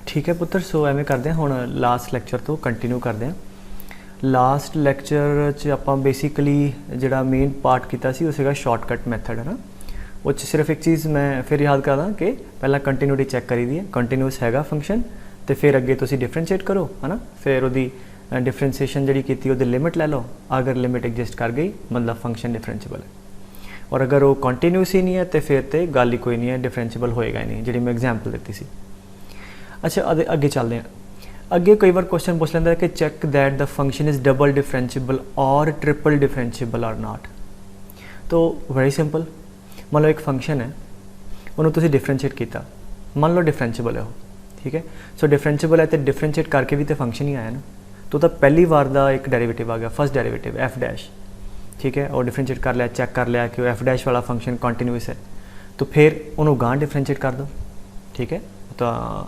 ठीक है पुत्र, सो एवें करते हैं हुण लास्ट लैक्चर तो कंटिन्यू करते हैं। लास्ट लैक्चर च आपां बेसिकली जिहड़ा मेन पार्ट कीता सी वो सीगा शॉर्टकट मैथड है ना। वो सिर्फ एक चीज़ मैं फिर याद करदा कि पहला कंटिन्यूटी चैक करी दी है, कंटिन्यूस हैगा फंक्शन तो फिर अगे तुसीं डिफरेंशिएट करो है ना। फिर उहदी डिफरेंशिएशन जिहड़ी कीती उहदी लिमिट लै लो, अगर लिमिट एग्जिस्ट कर गई मतलब फंक्शन डिफरेंशिएबल है, और अगर वो कंटिन्यूस ही नहीं है तो फिर तो गल ही कोई नहीं है, डिफरेंशिएबल होएगा ही नहीं, जिहड़ी मैं एग्जाम्पल दी सी। अच्छा अगे चलते हैं। अगे कई बार क्वेश्चन पूछ लेंदा है कि check that the function is double differentiable और ट्रिपल डिफरेंशिएबल और नॉट। तो वेरी सिंपल, मान लो एक फंक्शन है, उन्होंने तुसीं डिफरेंशिएट किया, मान लो डिफरेंशिएबल है वो, ठीक है। सो डिफरेंशिएबल है तो डिफरेंशिएट करके भी तो फंक्शन ही आया ना। तो पहली बार का एक डेरिवेटिव आ गया, फर्स्ट डेरिवेटिव एफ डैश, ठीक है, और डिफरेंशिएट कर लिया, चेक कर लिया कि वो एफ डैश वाला फंक्शन कंटिन्यूस है, तो फिर उन्होंने गांह डिफरेंशिएट कर दो, ठीक है। तो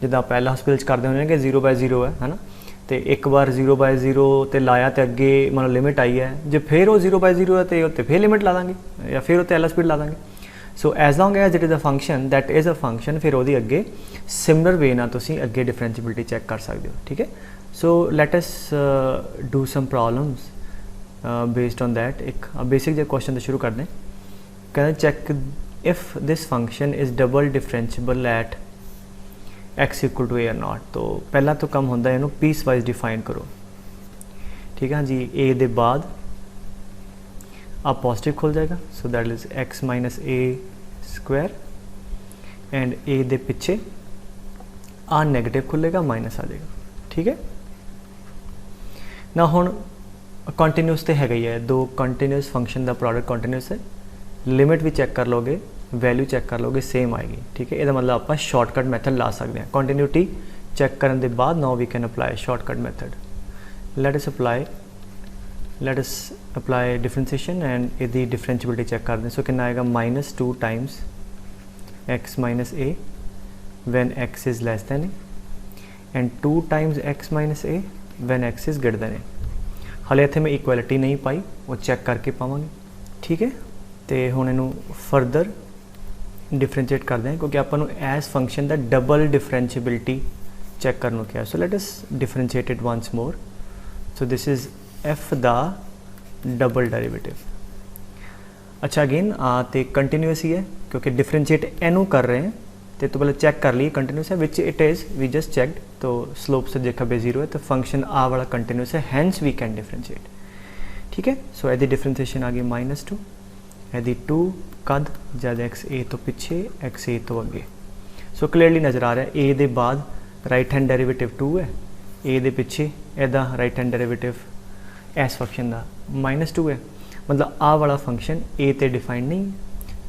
जिदा पहला हॉस्पिटल करते होंगे कि 0/0 है ना, तो एक बार 0/0 तो लाया तो अगे मतलब लिमिट आई है, जो फिर वो 0/0 है तो फिर लिमिट ला देंगे या फिर वो एल स्पीड ला देंगे। So as long as it is a function that is a function, फिर वो अगे सिमिलर वे ना तुसीं अगे डिफरेंशिएबिलिटी चेक कर सकते हो, ठीक है। So let us do some problems based on that. एक बेसिक जो क्वेश्चन तो शुरू कर दें, कहते check if this function is double differentiable at x equal to a और नॉट। तो पहला तो कम होंदा है इनू पीस वाइज डिफाइन करो, ठीक है जी। ए दे बाद आप पॉजिटिव खुल जाएगा, so that is x minus a square, and a दे पिछे आ नैगेटिव खुलेगा, माइनस आ जाएगा, ठीक है ना। हुण कंटिन्यूस तो हैगा ही है, दो कंटिन्यूस फंक्शन का प्रोडक्ट कंटिन्यूस है, लिमिट भी चेक कर लोगे, वैल्यू चेक कर लोगे, सेम आएगी, ठीक है। यदा मतलब आप शॉर्टकट मैथड ला सकते हैं। कंटिन्यूटी चेक करने के बाद now we can apply shortcut method. Let us apply differentiation and यदि डिफरेंशिएबिलिटी चेक कर दें, सो कितना आएगा -2 times x minus a when x is less than a, and 2 times x minus a when x is greater than a. हाले इत्थे मैं equality नहीं पाई, वो चेक करके पावांगे, ठीक है। तो हुण इनू फर्दर डिफरेंशिएट करते हैं क्योंकि आपको एज फंक्शन का डबल डिफरेंशिएबिलिटी चेक करने क्या। So let us differentiate it once more. So this is f the double derivative. अच्छा अगेन तो कंटिन्यूस ही है क्योंकि डिफरेंशिएट एनू कर रहे हैं, तो पहले चेक कर लिए कंटिन्यूस है, which it is we just checked. तो स्लोप से देखा बे 0 है, तो फंक्शन आ वाला कंटिन्यूस है, हैंस वी कैन डिफरेंशिएट, ठीक है। सो यदि डिफरेंशिएशन आ गई -2, यदि 2 कद जब एक्स ए तो पिछे एक्स ए तो अगे। सो क्लीयरली नज़र आ रहा है ए दे बाद राइट हैंड डेरिवेटिव 2 है, ए दे पिछे एदा right hand derivative S function का -2 है, मतलब आ वाला फंक्शन ए ते डिफाइंड नहीं है,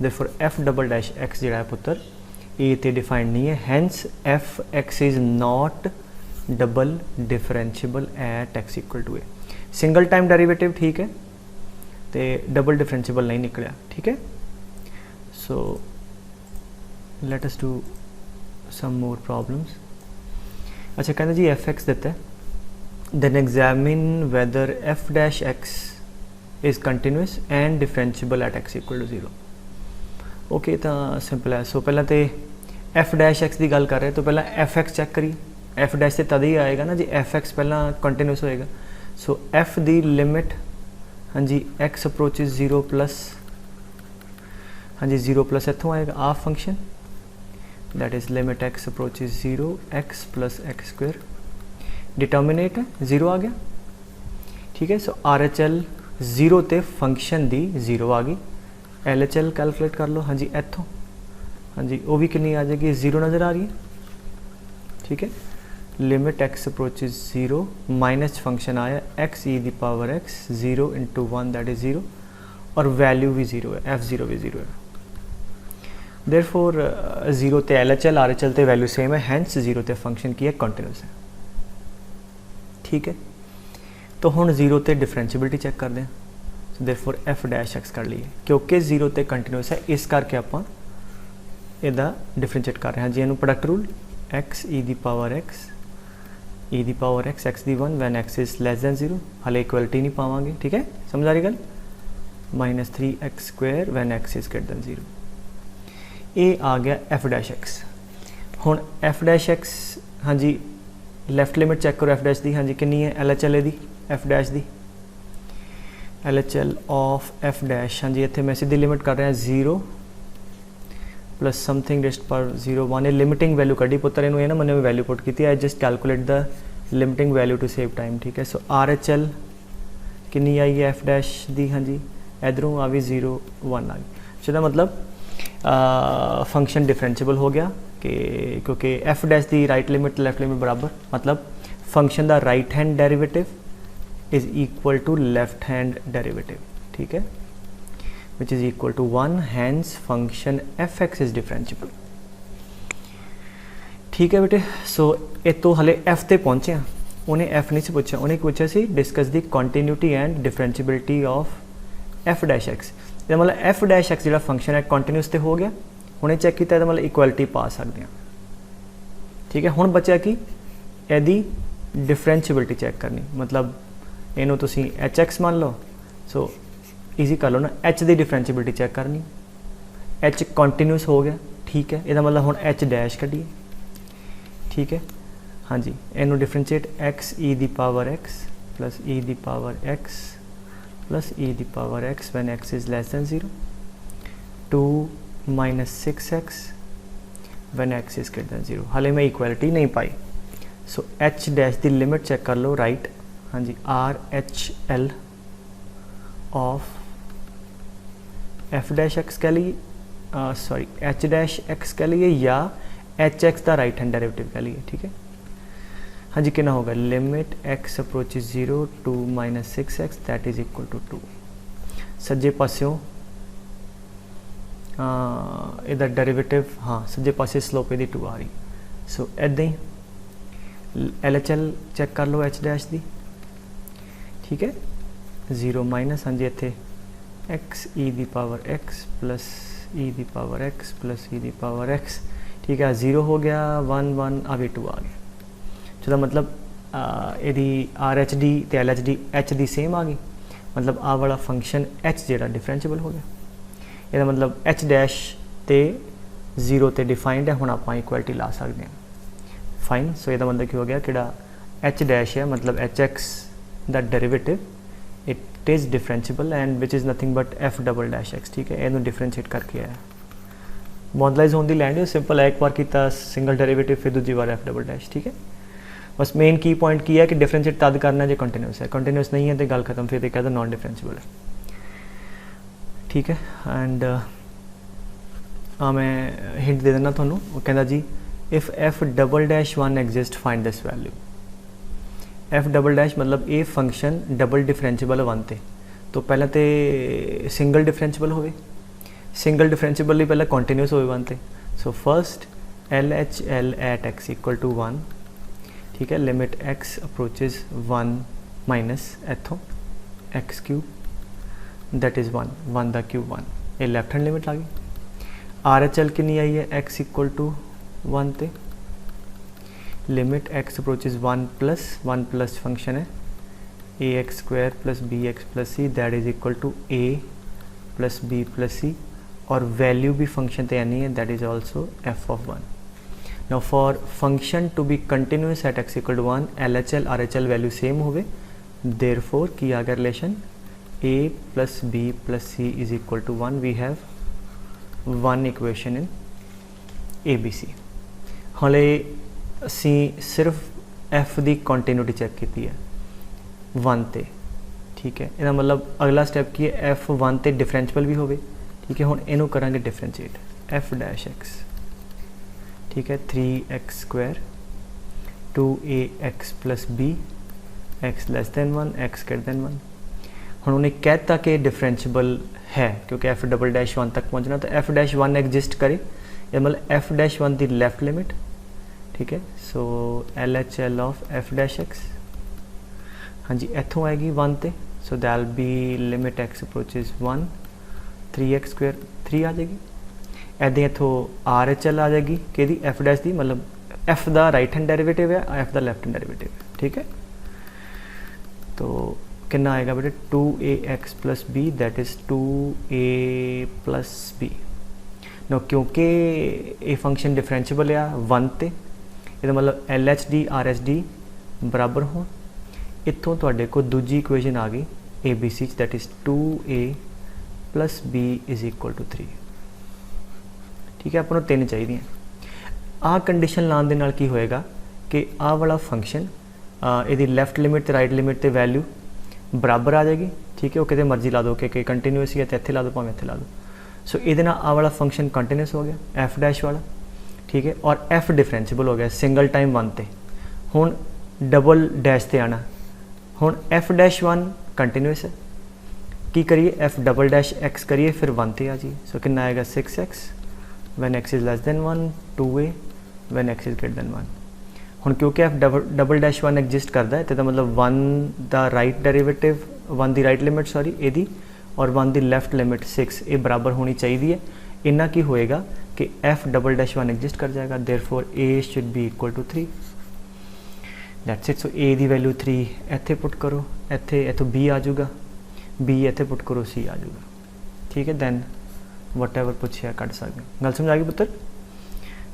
therefore f double dash x जिहड़ा है पुत्र ए ते डिफाइंड नहीं है, hence f x is not double differentiable at x equal to a. Single time derivative ठीक है, तो डबल डिफरेंशिएबल नहीं निकलिया, ठीक है। So let us do some more problems. अच्छा कहते जी एफ एक्स देता है, then examine whether f dash x is continuous and differentiable at x equal to 0। Okay तो सिंपल है। सो पहला तो एफ डैश एक्स की गल कर रहे, तो पहला एफ एक्स चेक करिए। एफ डैश से तद ही आएगा ना जी एफ एक्स पहला कंटिन्यूस होएगा। सो एफ दी लिमिट हाँ जी एक्स अप्रोचेज 0 प्लस, हाँ जी 0 प्लस इतों आएगा आ function, that is limit x approaches 0 x plus x square, determinate है 0 आ गया, ठीक है। सो आर एच एल 0 ते फंक्शन दी 0 आ गई, एल एच एल कैलकुलेट कर लो, हाँ जी इतों, हाँ जी वो भी कितनी आ जाएगी 0 नज़र आ रही है, ठीक है। Limit x approaches 0 minus function आया एक्स ई दी power x 0 into 1 that is 0, और वैल्यू भी 0 है, f0 भी 0 है, देयरफॉर 0 ते L H L R H L ते वैल्यू सेम है, हैंस 0 ते फंक्शन की है कंटिन्यूस है, ठीक है। तो हुण 0 ते डिफरेंशिएबिलिटी चेक करते हैं, so therefore F dash x कर लिए, क्योंकि 0 ते कंटिन्यूस है इस करके आपां इहदा डिफरेंशिएट कर रहे हैं जी। इनू प्रोडक्ट रूल एक्स ई दी पावर एक्स एक्स दी 1 when x is less than 0, हाले इक्वलिटी नहीं पावांगे, ठीक है, समझ आ रही गल। -3x square van x is greater than 0। ये आ गया एफ डैश एक्स। हुण एफ डैश एक्स हाँ जी लैफ्ट लिमिट चैक करो एफ डैश दी, हाँ जी कितनी है L H L the F dash the, L H L of f dash, हाँ जी इतने मैं सीधी लिमिट कर रहा है 0 प्लस समथिंग रेस्ट पर 0 1 लिमिटिंग वैल्यू कड़ी पुत्र इनू ना मैंने वैल्यू पुट की, I just calculate the limiting value to save time, ठीक है। सो आर एच एल कितनी आई है एफ डैश दी, हाँ जी इधरों आ गई 0 1 आ गई, इसका मतलब फंक्शन डिफरेंशिएबल हो गया कि क्योंकि एफ डैश दी राइट लिमिट लेफ्ट लिमिट बराबर, मतलब फंक्शन दा right hand derivative is equal to left hand derivative, ठीक है, which is equal to 1, hence function f x is differentiable, ठीक है बेटे। सो ये तो हले एफ ते पहुंचे हैं, उन्हें एफ नहीं से पूछा, उन्हें पूछा सी discuss the continuity and differentiability of f dash x, ये मतलब एफ डैश एक्स जो फंक्शन है कॉन्टीन्यूस तो हो गया, उन्हें चेक किया तो मतलब इक्वलिटी पा सकते हैं, ठीक है। हुण बचा कि यदि डिफरेंशिएबिलिटी चेक करनी, मतलब इनू तुसी एच एक्स मान लो, सो ईजी कर लो ना, एच की डिफरेंशिएबिलिटी चेक करनी, एच कॉन्टीन्यूस हो गया, ठीक है, यदा मतलब हुण एच डैश कढ़िए, ठीक है, हाँ जी इनू डिफरेंशिएट एक्स ई दी पावर एक्स प्लस ई दी पावर एक्स प्लस ई दी power x when x is less than 0, 2 minus 6x when x is greater than 0, हाले मैं इक्वालिटी नहीं पाई। सो एच डैश दी लिमिट चेक कर लो, राइट, हाँ जी R H L of f dash x कह लिए, सॉरी एच डैश एक्स कह लिए या एच एक्स का राइट हैंड डेरिवेटिव कह लिए, ठीक है, हाँ जी कितना होगा limit x approaches 0 2 minus 6x that is equal to 2, सज्जे पास्यों इधर डेरिवेटिव, हाँ सज्जे पासे स्लोप इहदी 2 आ रही, सो इदां ही एल एच एल चेक कर लो एच डैश दी, ठीक है, 0 माइनस, हाँ जी इत्थे एक्स ई दी पावर एक्स प्लस ई दी पावर एक्स प्लस ई दी पावर एक्स, ठीक है, 0 हो गया 1 1 आगे 2 आ गया, तो मतलब यदि आर एच डी तो एल एच डी एच दी सेम आ गई, मतलब आ वाला फंक्शन एच जो डिफरेंशिएबल हो गया, यदा मतलब एच डैश तो 0 ते डिफाइंड है, हुण आपां इक्वलिटी ला सकते हैं, फाइन। सो यदा मतलब की हो गया कि एच डैश है मतलब H x the derivative it is differentiable and which is nothing but F double dash x, ठीक है, इनू डिफरेंशिएट करके आया, मॉडलाइज होने की लैंड सिंपल है, एक बार किया सिंगल डेरिवेटिव फिर दूजी बार एफ डबल डैश, ठीक है। बस मेन की पॉइंट की है कि डिफरेंशिएट तद करना जो कंटिन्यूस है, कंटिन्यूस नहीं है तो गल खत्म, फिर कहते नॉन डिफरेंशिएबल है, ठीक है। एंड मैं हिंट दे देना थोनू, वो कहता जी if f double dash 1 exist find this value, f double dash मतलब ये फंक्शन डबल डिफरेंशिएबल 1 ते, तो पहले तो सिंगल डिफरेंशिएबल हो, सिंगल डिफरेंशिएबल ही पहले कंटिन्यूस हो 1 ते, so first L H L at x equal to 1, ठीक है, लिमिट एक्स अप्रोचेज 1 माइनस इथों x cube that is 1 1 the cube 1, ये लैफ्ट हैंड लिमिट आ गई, आर एच एल कितनी आई है एक्स इक्वल टू 1 ते, limit x approaches 1 plus function है a x square plus b x plus c that is equal to a plus b plus c, और value भी function तो यानी है that is also f of 1। Now for function to be continuous at x equal to 1, LHL RHL value same होवे, therefore की आ गया relation a plus b plus c is equal to 1, we have one equation in ABC। हाले असी सिर्फ f दी continuity check की है 1 ते, ठीक है, इसका मतलब अगला स्टेप की है f 1 ते डिफरेंशिएबल भी होवे, ठीक है, हुण इनू करांगे डिफरेंशिएट f डैश x, ठीक है, 3x square 2ax plus b x less than 1 x greater than 1, हम उन्हें कहता कि डिफरेंशिएबल है क्योंकि एफ डबल डैश 1 तक पहुंचना, तो एफ डैश 1 एग्जिस्ट करे, या मतलब एफ डैश 1 दी लेफ्ट लिमिट, ठीक है, so L H L of f dash x, हाँ जी इतों आएगी 1 ते, सो that'll be limit x approaches 1 3x square 3 आ जाएगी, ऐसे इतों आर एच एल आ जाएगी कि एफ डैश दी, मतलब f the right hand derivative है f the left hand derivative है, ठीक है, तो कितना आएगा बेटे 2ax plus B that is 2a plus b. No क्योंकि ये फंक्शन डिफरेंशिएबल है 1 ते, ਇਹਦਾ ਮਤਲਬ LHD RHD बराबर हो। इत्थों तुहाडे को दूजी इक्वेशन आ गई ABC that is 2A plus B is equal to 3। ठीक है, अपन नूं 3 चाहिए। आ कंडीशन लाने दे नाल की होएगा कि आ वाला फंक्शन इहदी लैफ्ट लिमिट ते राइट लिमिट ते वैल्यू बराबर आ जाएगी। ठीक है, वो कितने मर्जी ला दो कि कंटीन्यूअस है तो इत्थे ला दो भावें इत्थे ला दो। सो इहदे नाल आ वाला फंक्शन कंटीन्यूअस हो गया F डैश वाला। ठीक है, और F डिफरेंशिएबल हो गया सिंगल टाइम 1 ते। हुण डबल डैश ते आना, हुण F डैश 1 कंटीन्यूअस है, की करिए F डबल डैश x करिए फिर 1 ते आ जाइए। सो कितना आएगा 6x when x is less than 1, 2A when x is greater than 1। हुण क्योंकि F डबल डैश 1 एग्जिस्ट करता है तो मतलब 1 दा राइट डेरिवेटिव 1 दी राइट लिमिट सॉरी एदी और 1 दी लैफ्ट लिमिट 6 ये बराबर होनी चाहिए। इन्ना की होएगा कि F डबल डैश 1 एग्जिस्ट कर जाएगा, therefore A should be equal to 3। That's it. So A दी वैल्यू 3 इत्थे पुट करो, इत्थे इत्थों B आ जाऊगा, B इत्थे पुट करो C आ जाऊगा। ठीक है, दैन वट एवर पूछिया कट सकते। गल समझ आ गई पुत्र।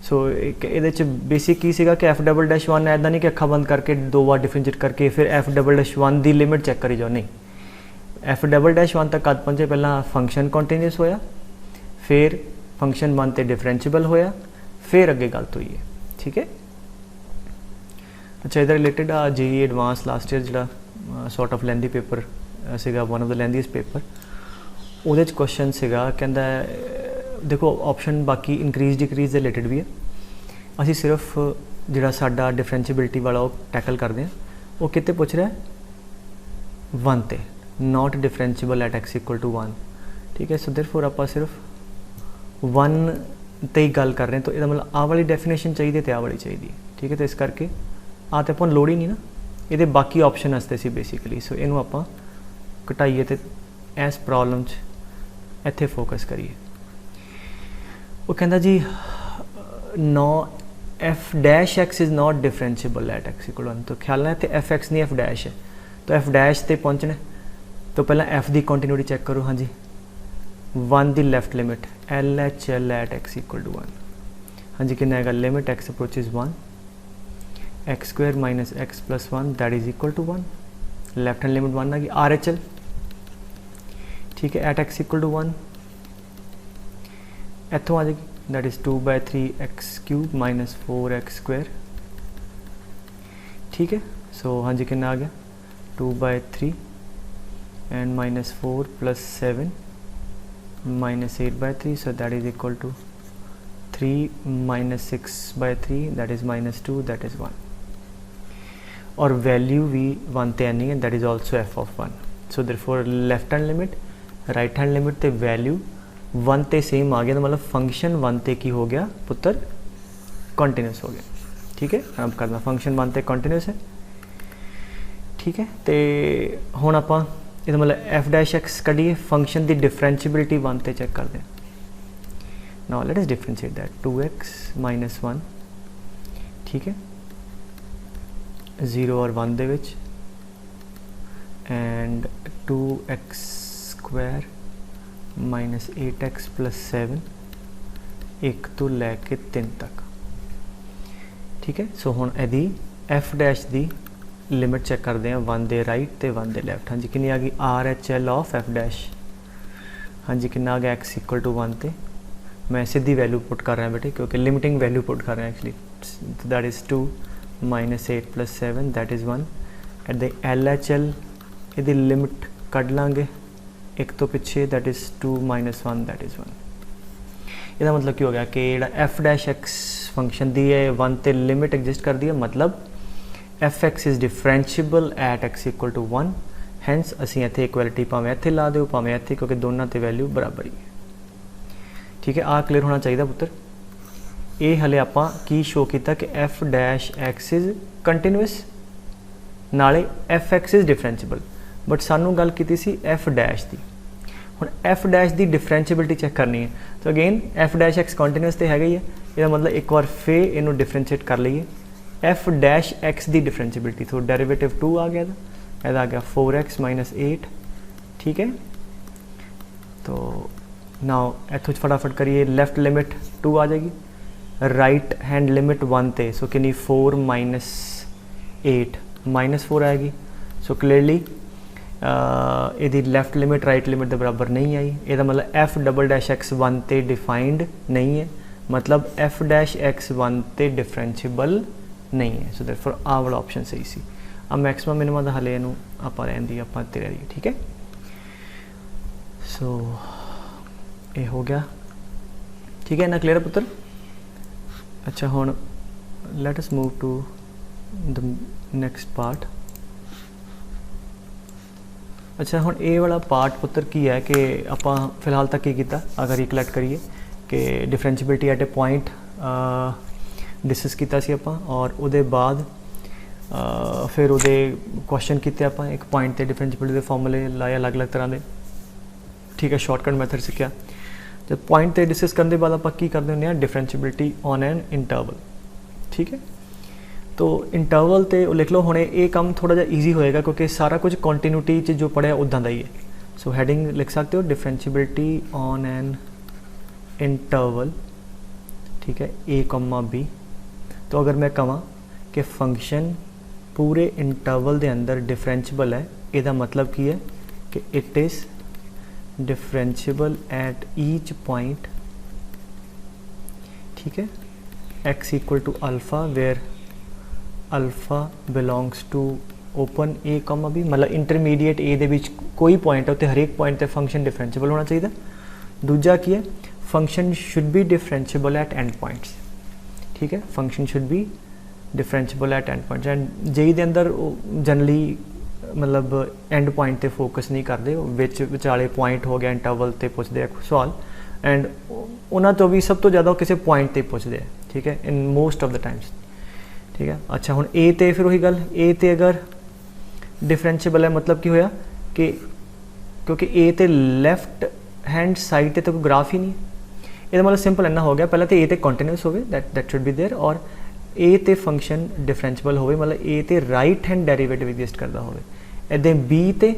सो ये बेसिक की सीगा कि F डबल डैश 1 ऐदा नहीं कि अखा बंद करके 2 बार डिफरेंशिएट करके फिर F डबल डैश 1 दी लिमिट चैक करी जाओ, नहीं। F डबल डैश 1 तक कद पहुँचे, पहला फंक्शन कंटीन्यूअस होया, फिर फंक्शन 1 ते डिफरेंशिएबल होया, फिर अगे गलत हुई है। ठीक है, अच्छा, इधर रिलेटेड आ JEE एडवांस लास्ट ईयर जो सॉर्ट ऑफ लेंदी पेपर सीगा, वन ऑफ द लेंदीएस्ट पेपर, ਉਹਦੇ ਚ क्वेश्चन ਸੀਗਾ ਕਹਿੰਦਾ देखो ऑप्शन बाकी इंक्रीज डिक्रीज ਦੇ रिलेटेड भी है। ਅਸੀਂ सिर्फ ਜਿਹੜਾ ਸਾਡਾ डिफरेंशिएबिलिटी वाला ਉਹ टैकल करते हैं। वो कितने पूछ रहा है 1 ਤੇ, not differentiable at x equal to 1। ठीक है, सो देयरफॉर आप सिर्फ 1 ਤੇ ही गल कर रहे हैं, तो ਇਹਦਾ मतलब आ वाली डेफिनेशन चाहिए तो आ वाली चाहिए। ठीक है, तो इस करके आ तो अपन लोड़ ही नहीं ना, ये बाकी ऑप्शन वास्ते सी बेसिकली। सो इनू आप घटाइए तो इस प्रॉब्लम च इत्थे फोकस करिए। वो कहता जी no F dash x is not differentiable at x equal 1। तो ख्याल है तो F x नहीं F डैश है, तो F डैश ते पहुँचना तो पहला F की कंटिन्यूटी चेक करो। हाँ जी, 1 दी left limit LHL at x equal to 1। हाँ जी, कितना है limit x approaches 1, x square minus x plus 1 that is equal to 1। Left hand limit 1 आ गई RHL। ठीक है, एट x इक्वल टू 1 इतों आ जाएगी that is 2/3x³ minus 4x square. ठीक है, सो हाँ जी कितना आ गया 2/3 and minus 4 plus 7 minus 8/3, so that is equal to 3 minus 6/3 that is minus 2 that is 1। और वैल्यू भी 1 ते आनी है that is also f of 1। So therefore left hand limit right hand limit ते वैल्यू 1 ते सेम आ गया, तो मतलब फंक्शन 1 ते की हो गया पुत्र कंटीन्यूअस हो गया। ठीक है, अब करना फंक्शन 1 ते कंटीन्यूअस है। ठीक है, तो हुण आपां इहदा मतलब f डैश x कढिए, फंक्शन की डिफरेंशिएबिलिटी 1 ते चेक करते हैं। Now let us differentiate that 2x minus 1। ठीक है, 0 और 1 दे विच and 2x square minus 8x plus 7 1 तो लैके 3 तक। ठीक है, सो हुण इहदी F डैश दी लिमिट चेक करते हैं 1 दे राइट ते 1 दे लैफ्ट। हाँ जी, कितनी आ गई RHL ऑफ F डैश। हाँ जी, कितना आ गया x इक्वल टू 1 ते मैं सीधी वैल्यू पुट कर रहा है बेटे, क्योंकि लिमिटिंग वैल्यू पुट कर रहे हैं actually. That is 2 minus 8 plus 7 that is 1। At the LHL यदि लिमिट कढ़ लाँगे एक तो पिछे that is 2 minus 1 that is 1। इसका मतलब की हो गया कि एफ डैश एक्स फंक्शन दी है 1 ते लिमिट एग्जिस्ट कर दी है, मतलब f x is differentiable at x equal to 1। Hence असी इत्थे इक्वलिटी भावें इत्थे ला दो भावें इत्थे, क्योंकि दोनों ते वैल्यू बराबर ही है। ठीक है, आ क्लीयर होना चाहिए पुत्र। ये हले आपां की शो किया कि f dash x is continuous नाले f x is differentiable, but सानू गल की सी एफ डैश की। हुण एफ डैश की डिफरेंशिएबिलिटी चेक करनी है, तो again f dash x continuous तो है ही है, इसका मतलब एक बार फिर इनू डिफरेंशिएट कर लीए। एफ डैश एक्स की डिफरेंशिएबिलिटी तो डेरिवेटिव 2 आ गया, यदा आ गया 4x माइनस 8। ठीक है, तो नाउ इतों फटाफट करिए, लैफ्ट लिमिट 2 आ जाएगी, राइट हैंड लिमिट 1 ते सो कितनी 4 माइनस 8 -4 आएगी। सो क्लीयरली ये लैफ्ट लिमिट राइट लिमिट के बराबर नहीं आई। यदा मतलब एफ डबल डैश एक्स 1 ते डिफाइंड नहीं है, मतलब एफ डैश एक्स 1 ते डिफरेंशिएबल नहीं है। सो देयरफॉर आ वाला ऑप्शन सही सी। अब मैक्सिमम मिनिमम का हले इनू आप रहन दी आप तेरे दी, ठीक है। सो ये हो गया, ठीक है ना, क्लियर पुत्र। अच्छा हुण let us move to the next part. अच्छा हुण ये वाला पार्ट पुत्र की है कि आपां फिलहाल तक की किया, अगर रिकलैक्ट करिए कि डिफरेंशिएबिलिटी एट ए पॉइंट डिस्कस किया सी आपां, और उहदे बाद फिर उहदे क्वेश्चन किए आपां, एक पॉइंट ते डिफरेंशिएबिलिटी के फॉर्मूले लाए अलग अलग तरह के, ठीक है, शॉर्टकट मैथड सीखा। जब पॉइंट ते डिस्कस करने के बाद आप की करते हैं डिफरेंशिएबिलिटी ऑन एन इंटरवल, ठीक है। तो इंटरवल ते लिख लो, हुणे ये काम थोड़ा जा ईजी होएगा क्योंकि सारा कुछ कॉन्टीन्यूटी च जो पढ़िया उदा का ही है। सो हैडिंग लिख सकते हो डिफरेंशिएबिलिटी ऑन एन इंटरवल, ठीक है, ए कॉमा बी। तो अगर मैं कਹਾਂ कि फंक्शन पूरे इंटरवल के अंदर डिफरेंशिएबल है, इसका मतलब की है कि it is differentiable at each point, ठीक है, x equal to alpha where alpha belongs to open a comma b, मतलब इंटरमीडिएट ए दे विच कोई पॉइंट है उत्ते हरेक पॉइंट ते फंक्शन डिफरेंशिएबल होना चाहिए। दूजा की है function should be differentiable at end points, ठीक है, function should be differentiable at end points. And जेई दे अंदर जनरली मतलब एंड पॉइंट ते फोकस नहीं करते, विचाले पॉइंट हो गया इंटरवल ते पूछते हैं सवाल, एंड उन्होंने तो भी सब तो ज़्यादा किसी पॉइंट ते पूछते हैं, ठीक है, in most of the times, ठीक है। अच्छा हुण ए ते फिर वही गल, ए ते अगर डिफरेंशिएबल है मतलब की होया कि क्योंकि ए ते लैफ्ट हैंड साइड ते तो कोई ग्राफ ही नहीं, ये मतलब सिंपल इन्ना हो गया, पहले तो ए ते कॉन्टीन्यूस हो, दैट शुड बी देयर, और ए ते फंक्शन डिफरेंशिएबल हो, मतलब ए ते राइट हैंड डेरिवेटिव एग्जिस्ट करता हो। इदां बी ते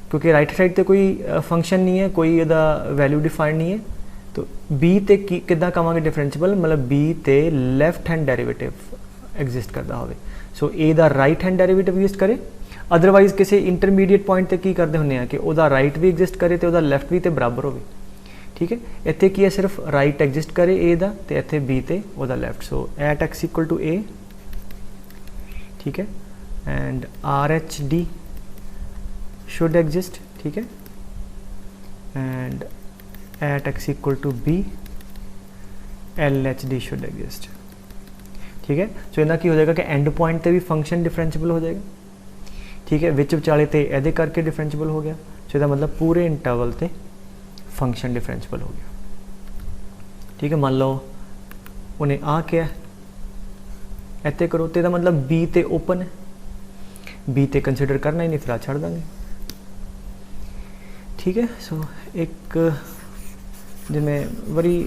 क्योंकि राइट साइड ते कोई फंक्शन नहीं है, कोई इहदा वैल्यू डिफाइंड नहीं है, तो बी ते किद्दां कहांगे डिफरेंशिएबल, मतलब बी ते लैफ्ट हैंड डेरिवेटिव एग्जिस्ट करता हो। सो ए दा राइट हैंड डेरिवेटिव एग्जिस्ट करे, अदरवाइज किसी इंटरमीडिएट पॉइंट ते की करते हुंदे आ कि उहदा राइट भी एग्जिस्ट करे तो उहदा लैफ्ट भी ते बराबर हो, ठीक है। इत्थे की है सिर्फ राइट एग्जिस्ट करे ए दा ते इत्थे बी ते उहदा left. So at x equal to a, ठीक है, and R H D should exist, ठीक है, and at x equal to b L H D should exist, ठीक है। सो इन्ना की हो जाएगा कि एंड पॉइंट ते भी फंक्शन डिफरेंशिएबल हो जाएगा, ठीक है, विच विचाले ते एदे करके डिफरेंशिएबल हो गया। सो इसका मतलब पूरे इंटरवल ते फंक्शन डिफरेंशिएबल हो गया, ठीक है। मान लो उन्हें आ क्या इतने करो, तो मतलब बी ते ओपन है, बी ते कंसिडर करना ही नहीं, फिर आ छड़ देंगे, ठीक है। सो एक जिमें बड़ी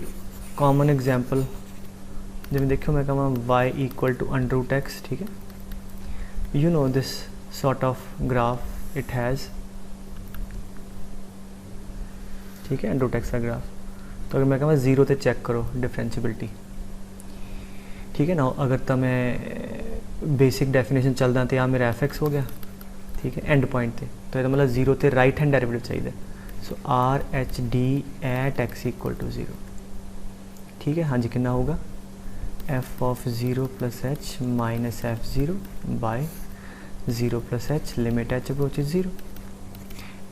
कॉमन एग्जाम्पल जिमें देखो मैं कहूँ y equal to under root x, ठीक है, you know this sort of graph it has, ठीक है, अंडर रूट एक्स का ग्राफ। तो अगर मैं कहूँ जीरो ते चेक करो डिफरेंशिएबिलिटी, ठीक है ना, अगर तो मैं बेसिक डेफिनेशन चलदा तो आ मेरा एफ एक्स हो गया, ठीक है, एंड पॉइंट ते, तो ये मतलब जीरो ते राइट हैंड डेरिवेटिव चाहिए। So R H D at x equal to zero, ठीक है। हाँ जी, कितना होगा f of zero plus h minus f zero by zero plus h limit h approach zero,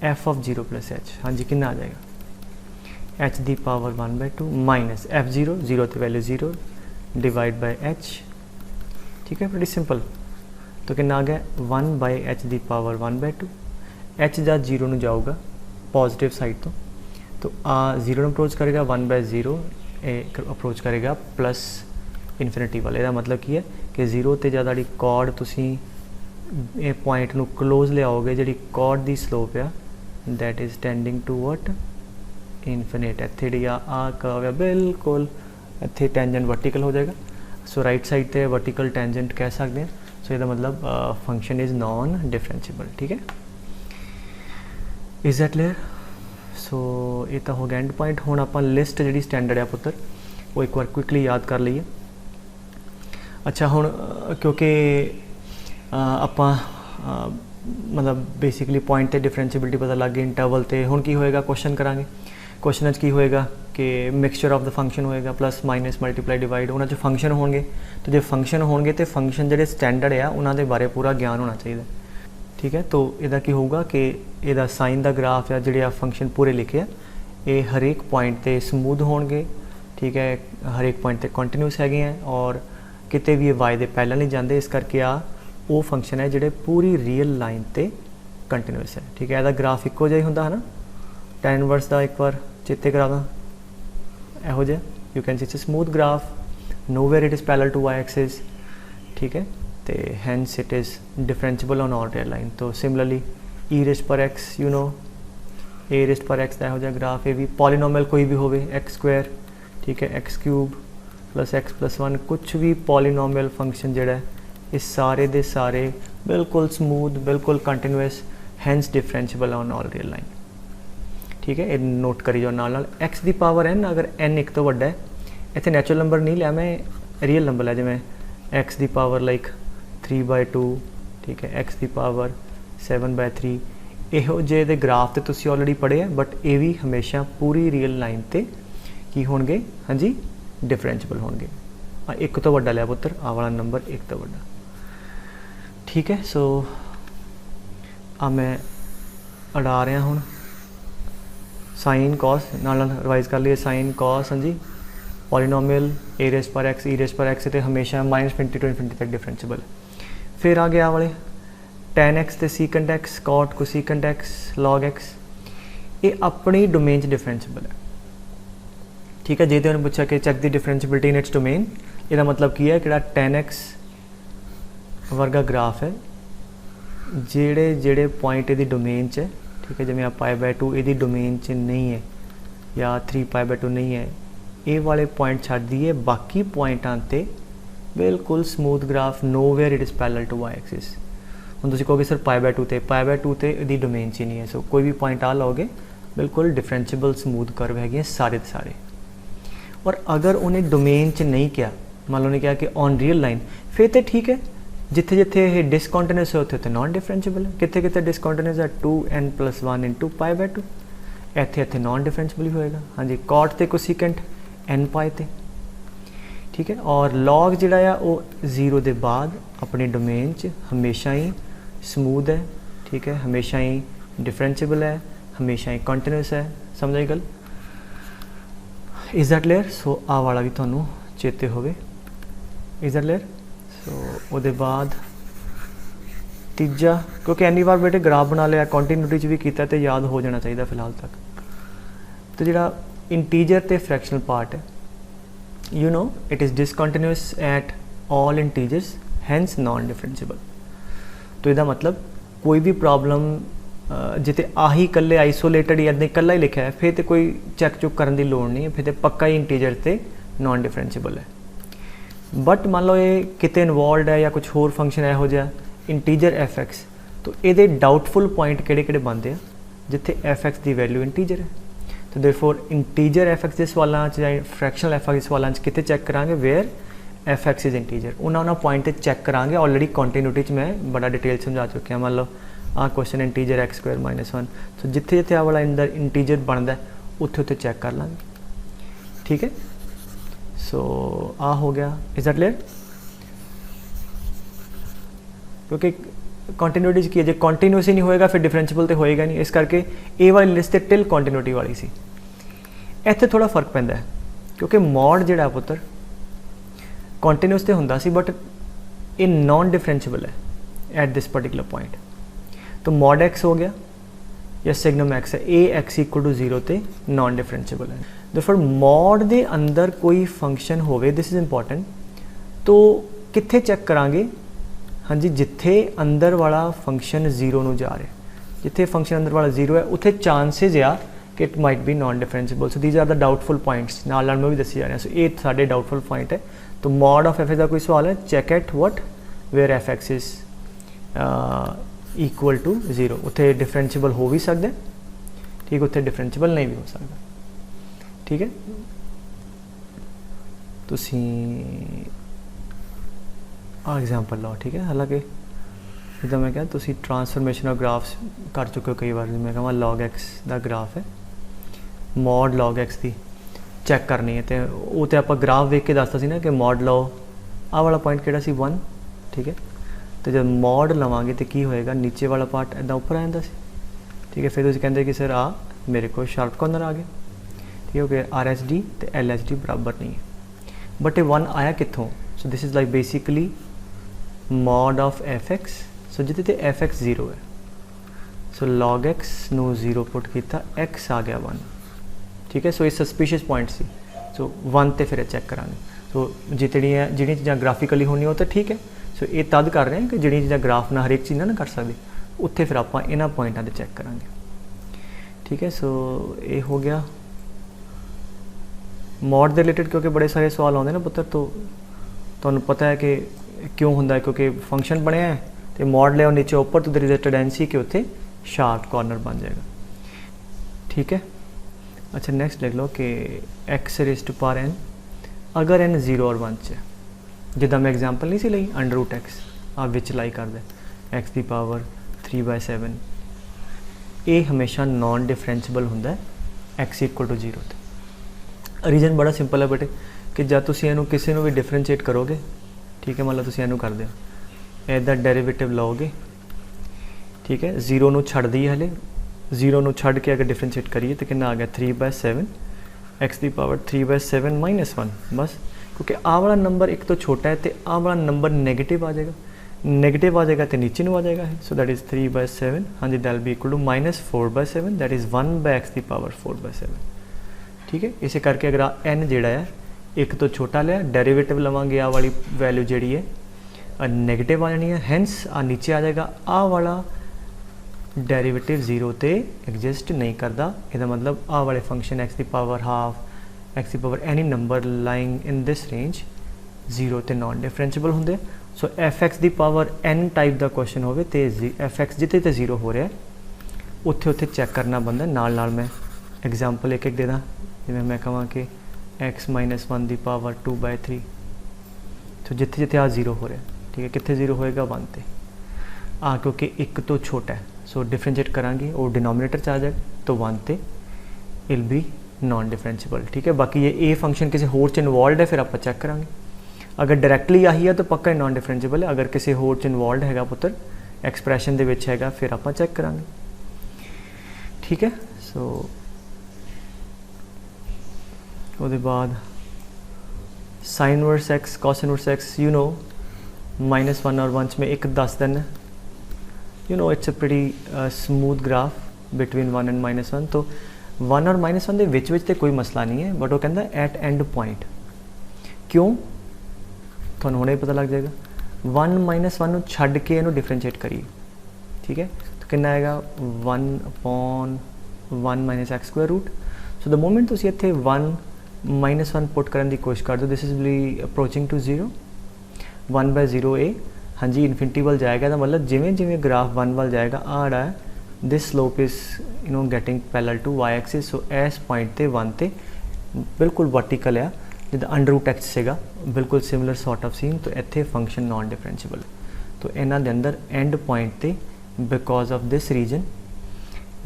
f of zero plus h, हाँ जी, कितना आ जाएगा एच दी power 1/2 minus f zero, zero तो value zero divide by h, ठीक है, बड़ी सिंपल। तो कितना आ गया 1/h दी पावर 1/2, एच जा जीरो में जाऊगा पॉजिटिव साइड तो आ जीरो में अप्रोच करेगा 1/0 अप्रोच करेगा प्लस इन्फिनिटी वाले। इसका मतलब की है कि जीरो तो ज़्यादा जी कॉर्ड तुसी पॉइंट नू क्लोज ले आओगे, जी कॉर्ड की स्लोप आ that is tending to what infinite. इत्थे जी आ कर्व है बिल्कुल इत्थे टेंजेंट वर्टिकल हो जाएगा। सो राइट साइड ते वर्टिकल टेंजेंट कह सकते हैं। सो इसका मतलब फंक्शन इज़ नॉन डिफरेंशिएबल, ठीक है। Is that clear? सो ये तो हो गया एंड पॉइंट। हुण आपां लिस्ट जी स्टैंडर्ड है पुत्र वो एक बार क्विकली याद कर लीए। अच्छा हुण क्योंकि आपां मतलब बेसिकली पॉइंट ते डिफरेंशिएबिलिटी पता लग गई, इंटरवल ते हुण की होएगा क्वेश्चन करांगे। क्वेश्चन की होएगा कि मिक्सचर ऑफ द फंक्शन होएगा प्लस माइनस मल्टीप्लाई डिवाइड, उन्हां 'च फंक्शन होणगे, तो जो फंक्शन होणगे तो फंक्शन जिहड़े स्टैंडर्ड आ उन्हां दे बारे पूरा ज्ञान होना चाहिए। ठीक है, तो इहदा की होगा कि इहदा साइन दा ग्राफ या जिहड़े फंक्शन पूरे लिखे ये हर एक पॉइंट ते स्मूथ होणगे। ठीक है, हर एक पॉइंट ते कंटीन्यूस हैगे हैं और किते भी वाई दे पहला नहीं जाते, इस करके आ वो फंक्शन है जिहड़े पूरी रियल लाइन ते कंटीन्यूस है। ठीक है, इहदा ग्राफ इक्को जिहा हुंदा है ना, tan इनवर्स दा एक बार चेते करा दा, इहो जिहा you can see it's a smooth graph, nowhere it is parallel to y axis. ठीक है, तो hence it is differentiable on all real line. तो सिमिलरली ई रेस्ट पर x you know, a raised पर एक्स का इहो जिहा graph, ये भी पॉलीनोमियल कोई भी होवे एक्स स्क्वायर, ठीक है, x cube plus x plus 1, कुछ भी पॉलीनोमियल फंक्शन जिहड़ा है ये सारे दे सारे बिल्कुल स्मूथ, बिल्कुल continuous, hence differentiable on all real line. ठीक है, ये नोट करी जाओ नाल नाल। एक्स दी पावर एन, अगर एन एक तो वड्डा है, इत्थे नैचुरल नंबर नहीं लिया मैं, रियल नंबर लिया, जिवें एक्स दी पावर लाइक 3/2, ठीक है, एक्स दी पावर 7/3, इहो जे दे ग्राफ ते तुसीं ऑलरेडी पढ़े है, बट ये भी हमेशा पूरी रियल लाइन ते की होणगे, हाँ जी, डिफरेंशिएबल होणगे। एक तो वड्डा लिया पुत्र, आ वाला नंबर एक तो वड्डा। ठीक है, सो आ मैं अड़ा रहा हूँ साइन कॉस, नाल रिवाइज कर लिए, साइन कॉस, हाँ जी, पॉलीनोमियल ए रेस्ट पर एक्स तो हमेशा -∞ to ∞ तक डिफरेंशिएबल। फिर आ गया वाले tan x ते secant x, cot cosecant x, log x, ये अपनी डोमेन च डिफरेंशिएबल है। ठीक है, जे तो उन्होंने पूछा कि check the differentiability in its domain, इसका मतलब की है कि tan x वर्गा ग्राफ है, जेड़े जेड़े पॉइंट ये डोमेन च है, ठीक है, जिवें आ π/2 ये डोमेन च नहीं है या 3π/2 नहीं है, ये वाले पॉइंट छड्ड दिए, बाकी पॉइंटां ते बिल्कुल smooth graph, nowhere it is parallel to y axis. हुण तुसीं कहोगे सर π/2 ते इहदी डोमेन च ही नहीं है, सो कोई भी पॉइंट आ लोगे बिल्कुल डिफरेंशिएबल स्मूथ कर्व है सारे के सारे। और अगर उन्हें डोमेन च नहीं किया, मान लो उन्हें कहा कि ऑन रियल लाइन, फिर तो ठीक है, जिथे जिथे ये डिसकॉन्टिन्यूस है उत्थे नॉन डिफरेंशिएबल है, कितने कितने डिसकॉन्टिन्यूस है 2n+1 × π/2, इत्थे इत्थे नॉन डिफरेंशिएबल होएगा। हाँ जी, कॉट ते कोसीकेंट n π ते। ठीक है, और लॉग जिहड़ा आ वो 0 के बाद अपनी डोमेन च हमेशा ही स्मूथ है। ठीक है, हमेशा ही डिफरेंशिएबल है, हमेशा ही कंटिन्यूस है। समझ आई गल? Is that clear? सो आ वाला भी तुहानू चेते होवे। Is that clear? सो उसदे बाद तीजा, क्योंकि इन्नी बार बेटे ग्राफ बना लिया, कंटिन्यूटी भी किया, तो याद हो जाना चाहिए फिलहाल तक। तो जिहड़ा इंटीजर ते फ्रैक्शनल पार्ट है, you know it is discontinuous at all integers, hence non differentiable. तो इसका मतलब कोई भी प्रॉब्लम जिते आही कल्ले आइसोलेटेड या कल्ला ही लिखा है, फिर तो कोई चैक चुक करने की लोड़ नहीं है, फिर तो पक्का ही इंटीजर ते नॉन डिफरेंशिएबल है। बट मान लो ये किते इनवॉल्व है या कुछ होर फंक्शन इहो जिहा इंटीजर f(x), तो ये डाउटफुल पॉइंट किहड़े बनते हैं जिथे f(x) की वैल्यू इंटीजर है। तो देयरफॉर इंटीजर f(x) के सवालों या फ्रैक्शनल f(x) के सवालों किते चैक करांगे वेयर f(x) इज़ इंटीजर, उन्होंने पॉइंट चैक करांगे। ऑलरेडी कंटिन्यूटी मैं बड़ा डिटेल समझा चुके हैं। मान लो आ क्वेश्चन इंटीजर x² - 1, तो जिथे जिथे आ वाला अंदर इंटीजर बनता है उत्थे उत्थे चैक कर लांगे। ठीक है, सो आ हो गया। Is that clear? क्योंकि कंटिन्यूटी की जो कंटिन्यूस ही नहीं होएगा फिर डिफरेंशिएबल तो होएगा नहीं, इस करके ए वाली लिस्ट टिल कंटिन्यूटी वाली सी। इत्थे थोड़ा फर्क पैंदा है, क्योंकि मॉड जिहड़ा पुत्र कंटिन्यूस तो हुंदा सी, बट ये नॉन डिफरेंशिएबल है एट दिस पर्टिकुलर पॉइंट। तो मॉड x हो गया या सिग्नम x है, ए x = 0 ते नॉन डिफरेंशिएबल है। देयरफॉर मॉड दे अंदर कोई फंक्शन होवे, दिस इज़ इंपॉर्टेंट, तो कित्थे चेक करांगे? हाँ जी, जिथे अंदर वाला फंक्शन 0 नूं जा रहा है, जिथे फंक्शन अंदर वाला 0 है उत्थे चांसेज आ कि it might be non differentiable. So these are the doubtful points, नाल मैं भी दसी जा रहा। सो ये साडे डाउटफुल पॉइंट है। तो मॉड ऑफ f का कोई सवाल है, check at what where f(x) is = 0, उत्थे डिफरेंशिएबल हो भी सकता है, ठीक, उत्थे डिफरेंशिएबल नहीं भी हो सकता। ठीक है, तुसी आ एग्जाम्पल लो, ठीक है। हालांकि जिदा मैं क्या तुसी ट्रांसफॉर्मेशन ऑफ ग्राफ्स कर चुके हो कई बार। मैं कहा log x का ग्राफ है, मॉड log x की चैक करनी है, तो वो तो आप ग्राफ वेख के दसता सी ना कि मॉड लो आ वाला पॉइंट किहड़ा सी 1, ठीक है। तो जब मॉड लवांगे तो की होएगा, नीचे वाला पार्ट इदा उपर आ जाता सी, ठीक है। फिर तुसीं कहंदे कि सर आ मेरे को शार्प कॉर्नर आ गया, ठीक है। कि RHD तो LHD बराबर नहीं है, बट ये 1 आया कितों? So this is like basically mod of fx। So जिते ते fx 0 है, सो log x नू 0 पुट किया, x आ गया 1, ठीक है। सो ये सस्पिशियस पॉइंट सी, सो 1 ते फिर चैक करांगे। सो जितनी चीज़ां ग्राफिकली होनी हो तो ठीक है। सो ये तद कर रहे हैं कि जिहड़ियां चीज़ां ग्राफ ना हर एक चीज़ ना कर सकते, उत्थे फिर आप इन्हां पॉइंटां ते चैक करांगे, ठीक है। सो ये हो गया मॉड के रिलेटेड, क्योंकि बड़े सारे सवाल आते हैं ना पुत्र, तो तुहानूं पता है कि क्यों होंदा है, क्योंकि फंक्शन बनया है तो मॉड ले नीचे ऊपर, तो देयर इज अ टेंडेंसी कि उत्थे शार्प कॉर्नर बन जाएगा, ठीक है। अच्छा नेक्स्ट लिख लो कि x raised to power n अगर n 0 और 1 च, जिदा मैं एग्जाम्पल नहीं सी लई √x आप विच लाई कर दे x की पावर 3/7, ये हमेशा नॉन डिफरेंशिएबल होंदा है x = 0 ते। रीजन बड़ा सिंपल है बेटे कि जब तुम इनू किसी भी डिफरेंशिएट करोगे, ठीक है, मतलब तुम इनू कर दो इसका डेरीवेटिव लोगे, ठीक है। 0 नू छड़ दी हले, 0 नू छड़ के अगर डिफरेंशिएट करिए तो कितना आ गया 3/7 x की पावर 3/7 - 1, बस। क्योंकि आ वाला नंबर एक तो छोटा है तो आ वाला नंबर नेगेटिव आ जाएगा, नेगेटिव आ जाएगा तो नीचे नू आ जाएगा। सो दैट इज़ 3/7, हाँ जी, that be equal to -4/7, that is 1/x की पावर 4/7, ठीक है। इसे करके अगर n जोड़ा है एक तो छोटा लिया, डेरीवेटिव लवांगे आ वाली वैल्यू जी है नेगेटिव आ जानी है, हैंस आ नीचे आ जाएगा। आ वाला डेरीवेटिव 0 ते एग्जिस्ट नहीं करता, इसका मतलब आ वाले फंक्शन x की पावर हाफ, x की power any number lying in this range 0 ते नॉन डिफरेंशिएबल होंगे। सो fx की पावर n टाइप का क्वेश्चन हो तो fx जिते तो 0 हो रहा है उत्थे उत्थे चैक करना बनता। नाल नाल मैं एग्जाम्पल एक दे दा, जिवें मैं कहां कि x - 1 की पावर 2/3, तो जिथे जिथे आ 0 हो रहा है, ठीक है, कितने 0 होएगा 1 ते आ, क्योंकि एक तो छोटा है। सो डिफरेंशिएट करांगे और डिनोमिनेटर आ जाएगा तो 1 ते इल बी नॉन डिफरेंशिएबल, ठीक है। बाकी ये ए फंक्शन किसी होर च इनवॉल्व है फिर आप चेक करांगे, अगर डायरैक्टली आही है तो पक्का नॉन डिफरेंशिएबल है, अगर किसी होर च इनवॉल्व है पुत्र एक्सप्रैशन दे विच हैगा फिर आप चेक करांगे, ठीक है। सो उसके बाद sine inverse x cos inverse x, you know -1 और 1 में एक 10 दिन, you know it's a pretty smooth graph between 1 and -1। तो 1 और -1 के विच तो कोई मसला नहीं है, बट वो कहता है एट एंड पॉइंट, क्यों थोड़ा होने ही पता लग जाएगा। 1 - 1 छड़ के इनू डिफरेंशिएट करिए, ठीक है, तो कितना आएगा 1/1 - x²रूट। सो द मोमेंट तुम इतने 1 - 1 पुट करने की कोशिश कर दो, this is be approaching to 0, 1/0 ए, हाँ जी, इन्फिनिटी वाल जाएगा, तो मतलब जिमें जिमें ग्राफ 1 वाल जाएगा आ रहा है this slope is you know getting parallel to y axis. सो इस पॉइंट ते 1 ते बिल्कुल वर्टिकल है, जिदा √x सेगा बिल्कुल सिमिलर सॉर्ट ऑफ सीन, तो इत्थे फंक्शन नॉन डिफरेंशिएबल। तो इन्हां दे अंदर एंड पॉइंट ते because of this reason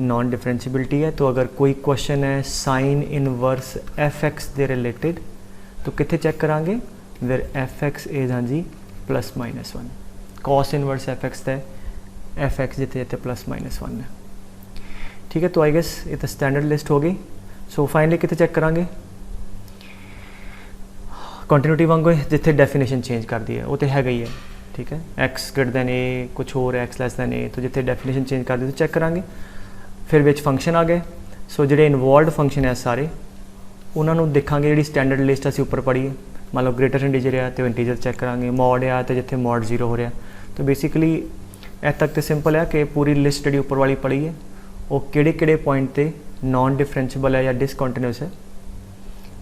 non differentiability है। तो अगर कोई क्वेश्चन है साइन इनवर्स fx दे रिलेटेड तो कितने चेक करांगे, वेयर fx इज हाँ जी +-1, कॉस इनवर्स fx है fx जिते जिते +-1 है, ठीक है। तो आई गेस ये तो स्टैंडर्ड लिस्ट हो गई। सो फाइनली कितने चेक करांगे, कंटिन्यूटी वांगू जिथे डेफिनेशन चेंज कर दी है वो तो है ही है, ठीक है, x>a कुछ और x<a, तो जिथे डेफिनेशन चेंज कर दी तो चेक करांगे। फिर विच फंक्शन आ गए, सो जो इनवॉल्व फंक्शन है सारे उन्होंने देखांगे, जी स्टैंडर्ड लिस्ट असी उपर पढ़ी है, मान लो ग्रेटर इंटीजर है तो इंटीजर चेक करांगे, मॉड है तो जिथे मॉड 0 हो रहा। तो बेसिकली इस तक तो सिंपल है कि पूरी लिस्ट जी उपर वाली पढ़ी है वो किहड़े पॉइंट ते नॉन डिफरेंशिएबल है या डिसकॉन्टिन्यूस है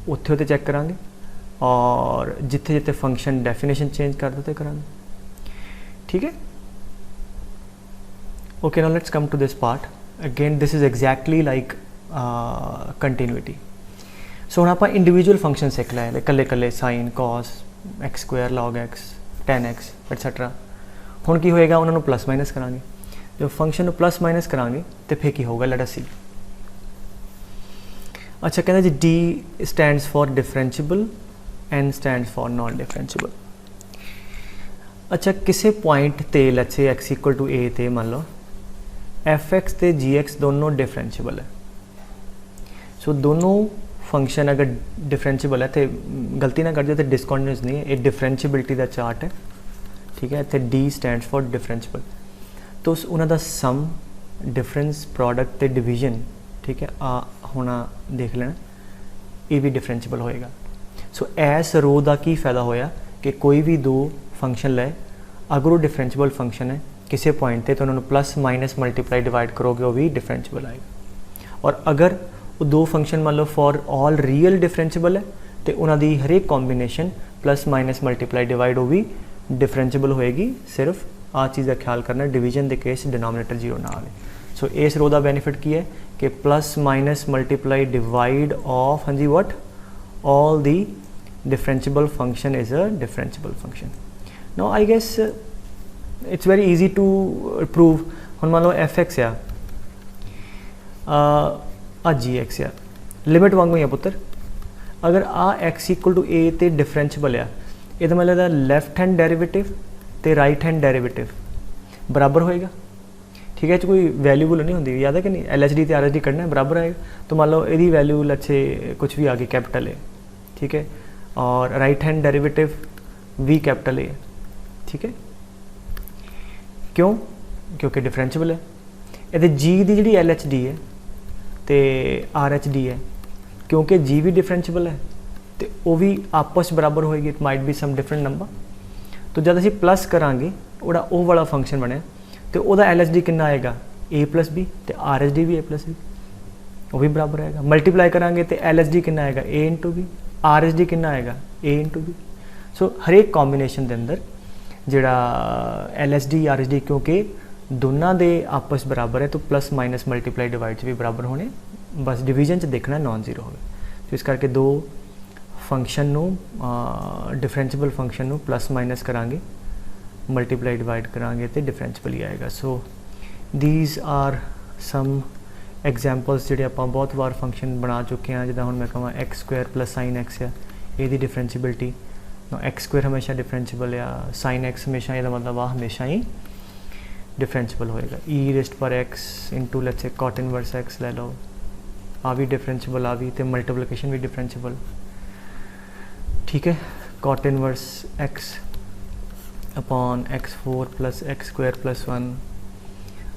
उत्थे उत्ते चेक करांगे, और जिथे जिथे फंक्शन डेफिनेशन चेंज कर देते करांगे, ठीक है। Okay, now let's come to this part again, this is exactly like continuity. So हुण आपां इंडिविजुअल फंक्शन सीख लए कल्ले कल्ले sine cos x square log x tan x etcetera. हुण की होएगा उन्होंने प्लस माइनस करांगे, जो फंक्शन प्लस माइनस करांगे तो फिर की होगा लेट अस सी। अच्छा कहना जी D stands for differentiable N stands for non differentiable. अच्छा किसी पॉइंट ते let's say x equal to ए ते मान लो एफ एक्स ते जी एक्स दोनों डिफरेंशिएबल है। सो दोनों फंक्शन अगर डिफरेंशिएबल है तो गलती ना कर जाए तो डिसकॉन्टिन्यूस नहीं है, ये डिफरेंशिएबिलिटी का चार्ट है, ठीक है। तो डी स्टैंड्स फॉर डिफरेंशिएबल, तो उन्हों का सम डिफरेंस प्रोडक्ट ते डिवीजन, ठीक है, आ होना देख लेना, ये भी डिफरेंशिएबल होएगा। सो इस रो का की फायदा होया कि कोई भी दो फंक्शन ले अगर वो डिफरेंशिएबल फंक्शन है किसी पॉइंट पे तो उन्होंने प्लस माइनस मल्टीप्लाई डिवाइड करोगे वो भी डिफरेंशिएबल आएगा। और अगर वो दो फंक्शन मान लो फॉर ऑल रियल डिफरेंशिएबल है तो उन्होंने हरेक combination plus minus multiply divide वो भी डिफरेंशिएबल होएगी। सिर्फ आ चीज़ का ख्याल करना डिवीजन के केस डिनोमिनेटर जीरो ना आए। सो इस रो का बेनीफिट की है कि plus minus multiply divide of हाँ जी what all the differentiable function is a differentiable function. No I guess it's very easy to prove. हम मान लो एफ एक्स आ जी एक्स आ लिमिट वांगू ही है पुत्र, अगर आ एक्स इक्वल टू ए तो डिफरेंशिएबल आ ये मतलब लैफ्ट हैंड डेरिवेटिव तो राइट हैंड डेरिवेटिव बराबर होएगा, ठीक है। कोई वैल्यूबल नहीं होती, याद है कि नहीं, एल एच डी तो आर एच डी करना है बराबर आएगा। तो मान लो यदि वैल्यू अच्छे कुछ भी आ गई कैपिटल ए, ठीक है, और राइट हैंड डेरिवेटिव भी कैपिटल ए, ठीक है। क्यों? क्योंकि डिफरेंशिएबल है। ये जी की जी एल एच डी है तो आर एच डी है, क्योंकि जी भी डिफरेंशिएबल है तो वो भी आपस बराबर होएगी, it might be some different number. तो जब असीं प्लस करांगे वो वाला फंक्शन बने तो वह एल एच डी कितना आएगा ए प्लस बी, तो आर एच डी भी ए प्लस बी वो भी बराबर आएगा। मल्टीप्लाई करांगे तो एल एच डी कितना आएगा a into b, R H D कितना आएगा ए इंटू बी। सो हरेक कॉम्बीनेशन के अंदर जिहड़ा L H D R H D क्योंकि दोनों दे आपस बराबर है तो प्लस माइनस मल्टीप्लाई डिवाइड भी बराबर होने, बस डिवीजन च देखना नॉन जीरो हो। तो इस करके दो function differentiable function plus minus करांगे मल्टीप्लाई डिवाइड करांगे तो डिफरेंशिएबल ही आएगा। So these are some examples जिहड़े आपां बहुत बार फंक्शन बना चुके हैं, जिदा हुण मैं कहां x square plus sine x है ये डिफरेंशिएबिलिटी, एक्स स्क्वायर हमेशा डिफरेंशिएबल या साइन एक्स हमेशा, ये मतलब आ हमेशा ही डिफरेंशिएबल होएगा। ई रेस्ट पर x into let's say cot inverse x ले लो, आ भी डिफरेंशिएबल, आ भी तो मल्टीप्लिकेशन भी डिफरेंशिएबल, ठीक है। Cot inverse x upon x four plus x square plus one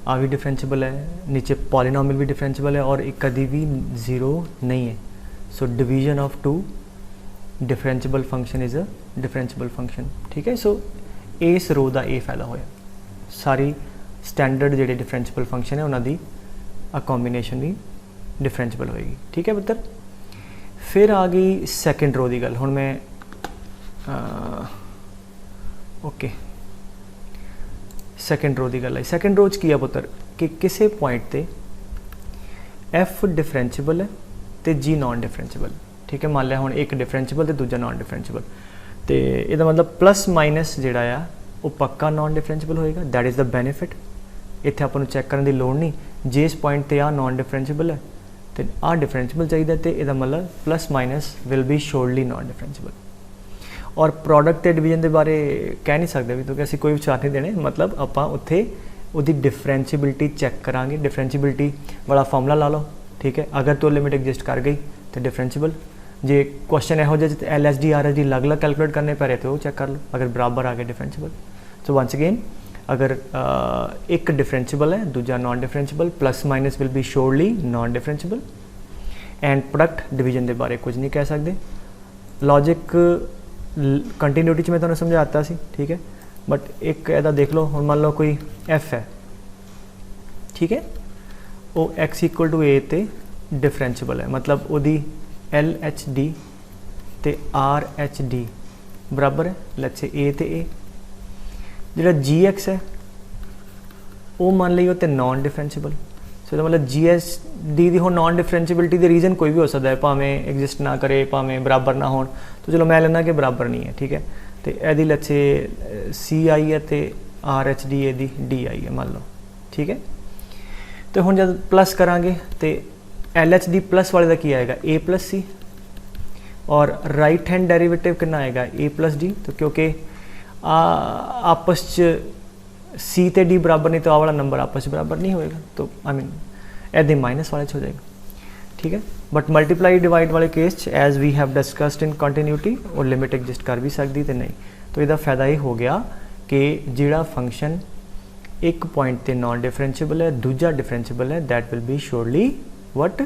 आ भी डिफरेंशिएबल है, नीचे पॉलिनोमियल भी डिफरेंशिएबल है और एक कभी भी ज़ीरो नहीं है। So division of two differentiable function is a differentiable function, ठीक है। सो इस रो का ये फायदा होया, सारी स्टैंडर्ड जिहड़े डिफरेंशिएबल फंक्शन है उन्होंने आ कॉम्बीनेशन भी डिफरेंशिएबल होएगी, ठीक है पुत्र। फिर आ गई सैकेंड रो की गल। हुण मैं ओके सैकेंड रो की गल आई। सैकेंड रो च की है पुत्र कि किसी पॉइंट ते एफ डिफरेंशिएबल है तो जी नॉन डिफरेंशिएबल, ठीक है। मान लिया हुण एक डिफरेंशिएबल तो दूजा नॉन डिफरेंशिएबल, तो यदा मतलब प्लस माइनस जिहड़ा आ वो पक्का नॉन डिफरेंशिएबल होएगा, दैट इज़ द बेनीफिट। इत्थे आपां नूं चैक करने की लोड़ नहीं, जे इस पॉइंट ते आ नॉन डिफरेंशिएबल है तो आ डिफरेंशिएबल चाहिए, तो यदा मतलब plus minus will be surely non differentiable. और प्रोडक्ट ते डिवीजन के बारे कह नहीं सकते भी, क्योंकि असीं कोई विचार नहीं देने, मतलब आपां उत्थे उहदी डिफरेंशिएबिलिटी चैक करांगे। डिफरेंशिएबिलिटी वाला फॉर्मूला ला लो, ठीक है। अगर तो लिमिट एग्जिस्ट कर गई तो डिफरेंशिएबल, जे क्वेश्चन यहो जिहा L H D R H D अलग अलग कैलकुलेट करने पै रहे तो वो चैक कर लो, अगर बराबर आ गए डिफरेंशिएबल। सो वंस अगेन अगर एक डिफरेंशिएबल है दूजा non differentiable, plus minus will be surely non differentiable. And product division के बारे कुछ नहीं कह सकते। लॉजिक कंटिन्यूटी मैं तुम्हें समझाता सी, ठीक है। बट एक ऐसा देख लो, हम मान लो कोई एफ है, ठीक है, वो एक्स इक्वल टू ए ते डिफरेंशिएबल है, मतलब वही एल एच डी ते आर एच डी बराबर है लेट्स से ए ते ए। जिहड़ा जी एक्स है वो मान लीए तो नॉन डिफरेंशिएबल। सो सो मतलब GSD ਦੀ ਹੁਣ ਨॉन डिफरेंशियबिलिटी ਦੇ रीजन कोई भी हो सकता है, भावें एग्जिस्ट ना करे, भावें बराबर ना हो, तो चलो मैं लेना कि बराबर नहीं है, ठीक है। तो यदि लच्छे CI है तो RHD यदि DI है मान लो, ठीक है। तो हुण जब प्लस करांगे तो LHD प्लस वाले का की आएगा A प्लस C, और राइट हैंड डेरिवेटिव कितना आएगा A प्लस D। तो क्योंकि आपस C ते D बराबर नहीं, तो आ वाला नंबर आपस बराबर नहीं होएगा, तो आई मीन ऐसे माइनस वाले हो जाएगा, ठीक है। बट मल्टीप्लाई डिवाइड वाले case as we have discussed in continuity और लिमिट एग्जिस्ट कर भी सकती तो नहीं। तो इसका फायदा ये हो गया कि जिहड़ा फंक्शन एक पॉइंट ते नॉन डिफरेंशिएबल है, दूजा डिफरेंशिएबल है, that will be surely what,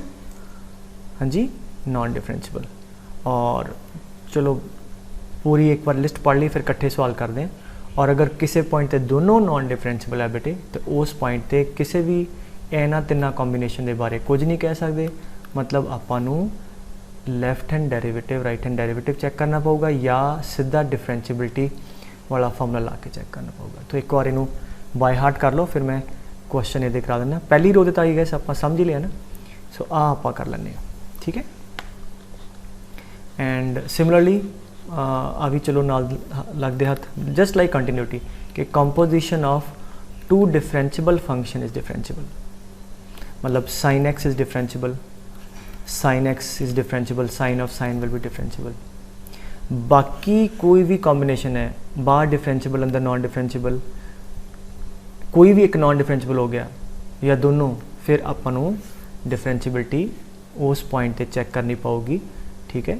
हाँ जी, नॉन डिफरेंशिएबल। और चलो पूरी एक बार लिस्ट पढ़ ली, फिर इकट्ठे सवाल कर दें। और अगर किसी पॉइंट ते दोनों नॉन डिफरेंशिएबल है बेटे, तो उस पॉइंट ते किसी भी इन्हां तिन्नां कॉम्बीनेशन के बारे कुछ नहीं कह सकते, मतलब आपां नूं left hand derivative right hand derivative check करना पऊगा, या सीधा डिफरेंशिएबिलिटी वाला फॉर्मूला ला के चैक करना पऊगा। तो एक बार इनू बाय हार्ट कर लो, फिर मैं क्वेश्चन ये करा देना। पहली रो तो आई गए आप समझ लिया ना, सो आप कर लें, ठीक है। एंड सिमिलरली अभी चलो नाल लगते हाथ जस्ट लाइक कंटिन्यूटी कि composition of two differentiable function is differentiable, मतलब sine x is differentiable, sine x is differentiable, sine of sine will be differentiable. बाकी कोई भी कॉम्बिनेशन है, बाहर डिफरेंशिएबल अंदर नॉन डिफरेंशिएबल, कोई भी एक नॉन डिफरेंशिएबल हो गया या दोनों, फिर अपन डिफरेंशिएबिलिटी उस पॉइंट पे चेक करनी पाऊगी, ठीक है।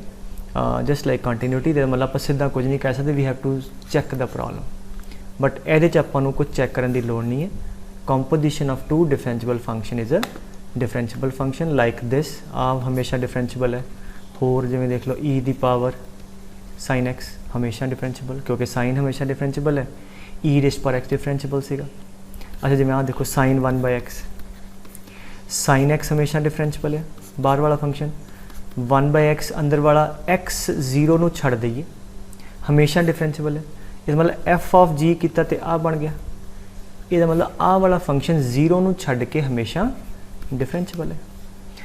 जस्ट लाइक कंटिन्यूटी दे मतलब आप सीधा कुछ नहीं कह सकते, we have to check the problem, but ये अपन कुछ चेक करने की लोड़ नहीं है। Composition of two differentiable function is a differentiable function like this, आप हमेशा डिफरेंशिएबल है। होर जिमें देख लो ई दी पावर साइन एक्स हमेशा डिफरेंशिएबल, क्योंकि साइन हमेशा डिफरेंशिएबल है, ई रेज़ पर एक्स डिफरेंशिएबल सीगा। अच्छा जिमें आ देखो साइन 1/x, साइन एक्स हमेशा डिफरेंशिएबल है, बाहर वाला फंक्शन 1/x अंदर वाला x 0 नू छड़ दईए हमेशा डिफरेंशिएबल है। इस मतलब एफ ऑफ जी किता ते आ बन गया, ये मतलब आ वाला फंक्शन 0 नू छड़ के हमेशा डिफरेंशिएबल है,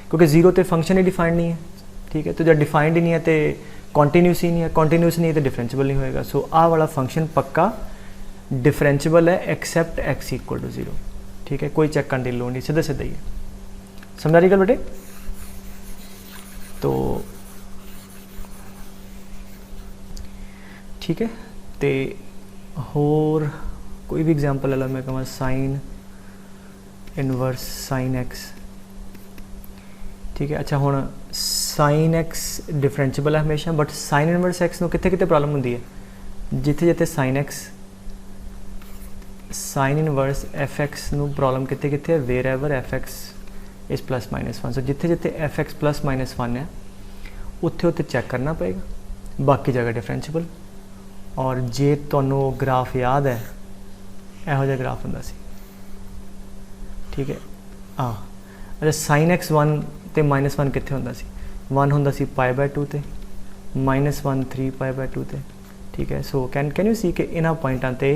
क्योंकि 0 ते फंक्शन ही डिफाइंड नहीं है, ठीक है। तो जब डिफाइंड ही नहीं है तो कॉन्टीन्यूस ही नहीं है, कॉन्टीन्यूस नहीं है तो डिफरेंशिएबल नहीं होएगा। सो आ वाला फंक्शन पक्का डिफरेंशिएबल है एक्सेप्ट x इक्वल टू 0, ठीक है। कोई चेक करने की लोड़ नहीं, सीधा सीधा ही है। समझा रही गल बेटे? तो ठीक है, तो होर कोई भी एग्जाम्पल ले लो, मैं कहूँ साइन इनवर्स साइन एक्स, ठीक है। अच्छा हुण साइन एक्स डिफरेंशिएबल है हमेशा, बट साइन इनवर्स एक्स नूं कित्थे कित्थे प्रॉब्लम होंदी है, जिथे जिथे sine x sine inverse f x नूं प्रॉब्लम कित्थे कित्थे, wherever f x is plus minus 1। सो जिथे जिथे एफ एक्स प्लस माइनस 1 है उत्थे उत्थे चेक करना पएगा, बाकी जगह डिफरेंशिएबल। और जे तुहानू ग्राफ याद है, इहो जिहा ग्राफ हुंदा सी, ठीक है। अच्छा साइन एक्स 1 ते माइनस 1 कित्थे हुंदा सी, 1 हुंदा सी π/2 ते, -1 3π/2 ते, ठीक है। सो कैन यू सी कि इन्हां पॉइंटां ते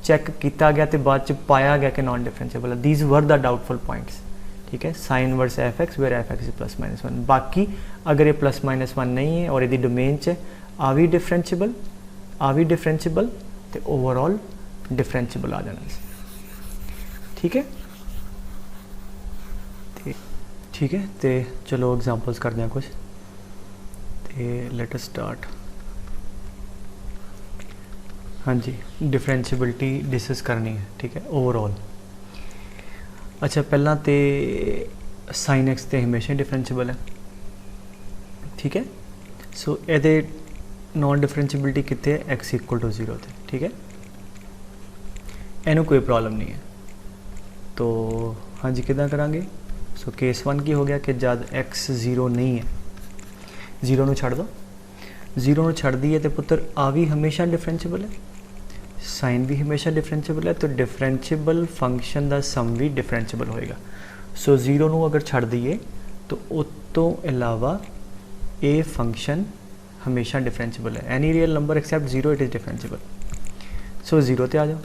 चेक किया गया तो बाद च पाया गया कि नॉन डिफरेंशिएबल है। These were the doubtful points, ठीक है। Sine inverse f x where f x is plus minus 1। बाकी अगर ये प्लस माइनस 1 नहीं है और यदि डोमेन च आ भी डिफरेंशिएबल तो ओवरऑल डिफरेंशिएबल आ जाना, ठीक है। ठीक है, तो चलो एग्जांपल्स करते हैं कुछ, तो लेट अस स्टार्ट। हाँ जी, डिफरेंशिएबिलिटी डिस्कस करनी है, ठीक है, ओवरऑल। अच्छा पहला तो साइन एक्स तो हमेशा डिफरेंशिएबल है, ठीक है। सो ये नॉन डिफरेंशिएबिलिटी कितने है, एक्स इक्वल टू 0 थे, ठीक है। इनू कोई प्रॉब्लम नहीं है। तो हाँ जी किदा करांगे। सो केस 1 की हो गया कि जब एक्स 0 नहीं है, 0 नू छड़ दो, 0 नू छड़ दी है तो पुत्र आ भी हमेशा डिफरेंशिएबल है, साइन भी हमेशा डिफरेंशिएबल है, तो डिफरेंशिएबल फंक्शन का सम भी डिफरेंशिएबल होएगा। सो 0 नू अगर छड़ दीए तो उस तो इलावा ए फंक्शन हमेशा डिफरेंशिएबल है। Any real number except 0 it is differentiable. So 0 ते आ जाओ।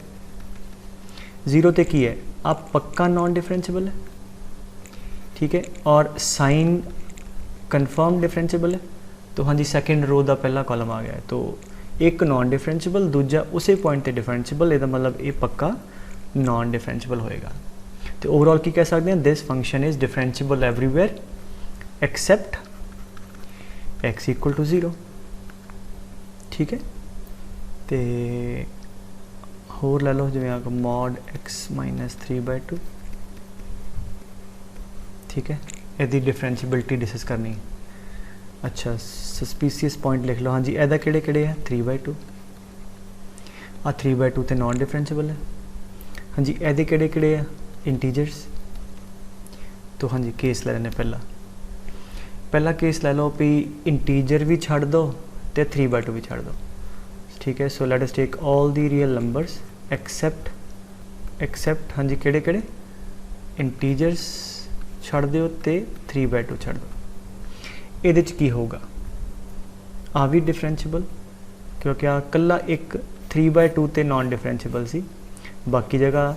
0 ते की है, आप पक्का नॉन डिफरेंशिएबल है, ठीक है। और साइन कन्फर्म डिफरेंशिएबल है, तो हाँ जी सेकेंड रो का पहला कॉलम आ गया है। तो एक नॉन डिफरेंशिएबल, दूजा उस पॉइंट पर डिफरेंशिएबल, यदा मतलब ये पक्का नॉन डिफरेंशिएबल होएगा। तो ओवरऑल की कह सकते हैं, this function is differentiable everywhere except x equal to 0। ठीक है। तो होर लै लो जिवें आगे मॉड x माइनस 3/2। ठीक है, यदि डिफरेंशिएबिलिटी डिस्कस करनी। अच्छा, सस्पीसीयस पॉइंट लिख लो। हाँ जी, एदा किहड़े किहड़े है 3/2। आ 3/2 तो नॉन डिफरेंशिएबल है। हाँ जी, एदे किहड़े किहड़े है इंटीजर्स। तो हाँ जी केस ले लेने पहला केस ले लो भी इंटीजर भी छड़ दो तो 3/2 भी छड़ दो। ठीक है। So let us take all the real numbers except हाँ जी किहड़े किहड़े इंटीजर्स छड़ दो तो 3/2 छड़ दो। ये की होगा आ भी डिफरेंशिएबल, क्योंकि आ कला एक 3/2 तो नॉन डिफरेंशिएबल सी, बाकी जगह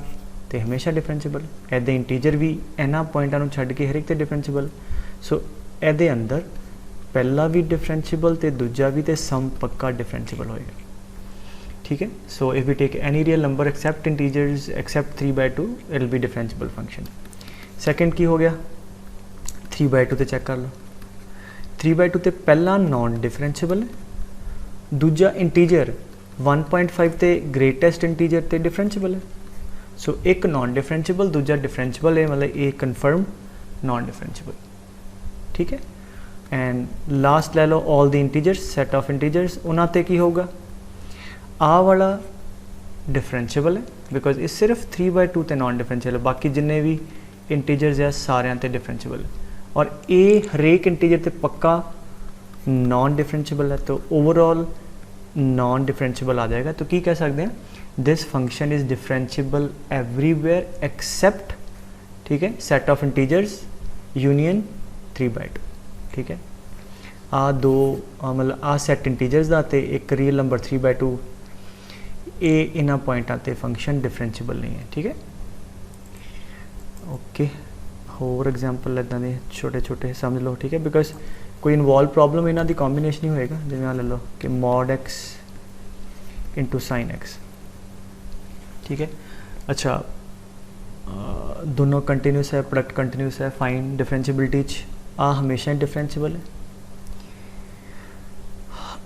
तो हमेशा डिफरेंशिएबल। ऐसे इंटीजर भी इन्होंने पॉइंटों छड़ के हर एक तो डिफरेंशिएबल। सो ये अंदर पहला भी डिफरेंशिएबल तो दूजा भी, तो सम पक्का डिफरेंशिएबल होएगा। ठीक है। So if we take any real number except integers except 3/2 it will be differentiable function. Second की हो गया 3/2 तो चेक कर लो। 3/2 तो पहला नॉन डिफरेंशिएबल है, दूजा इंटीजर 1.5 तो ग्रेटेस्ट इंटीजर तो डिफरेंशिएबल है। सो एक नॉन डिफरेंशिएबल दूजा डिफरेंशिएबल है, मतलब ये कन्फर्म नॉन डिफरेंशिएबल। ठीक है। एंड लास्ट ले लो all the integers, set of integers, उन्होंने की होगा आ वाला डिफरेंशिएबल है, बिकॉज ये सिर्फ 3/2 तो नॉन डिफरेंशिएबल है, बाकी जिन्ने भी इंटीजर्स है सारे तो डिफरेंशिएबल है। और ये हरेक इंटीजर तो पक्का नॉन डिफरेंशिएबल है, तो ओवरऑल नॉन डिफरेंशिएबल आ जाएगा। तो की कह सकते हैं, this function is differentiable everywhere except, ठीक है, सेट ऑफ इंटीजर्स यूनियन 3/2। ठीक है। आ दो मतलब आ सैट इंटीजर्स का तो एक रियल नंबर 3/2, ये इन्होंने पॉइंटा ते फंक्शन डिफरेंशिएबल नहीं है। ठीक है। ओके, होर एग्जाम्पल इदा दे छोटे छोटे समझ लो। ठीक है। बिकॉज कोई इनवॉल्व प्रॉब्लम इन्हों की कॉम्बीनेशन ही होएगा। जिवें आ ले लो कि mod x into sine x। ठीक है। अच्छा, दोनों कंटिन्यूस है, प्रोडक्ट कंटिन्यूस है, फाइन डिफरेंशिएबिलिटी आ हमेशा डिफरेंशिएबल है।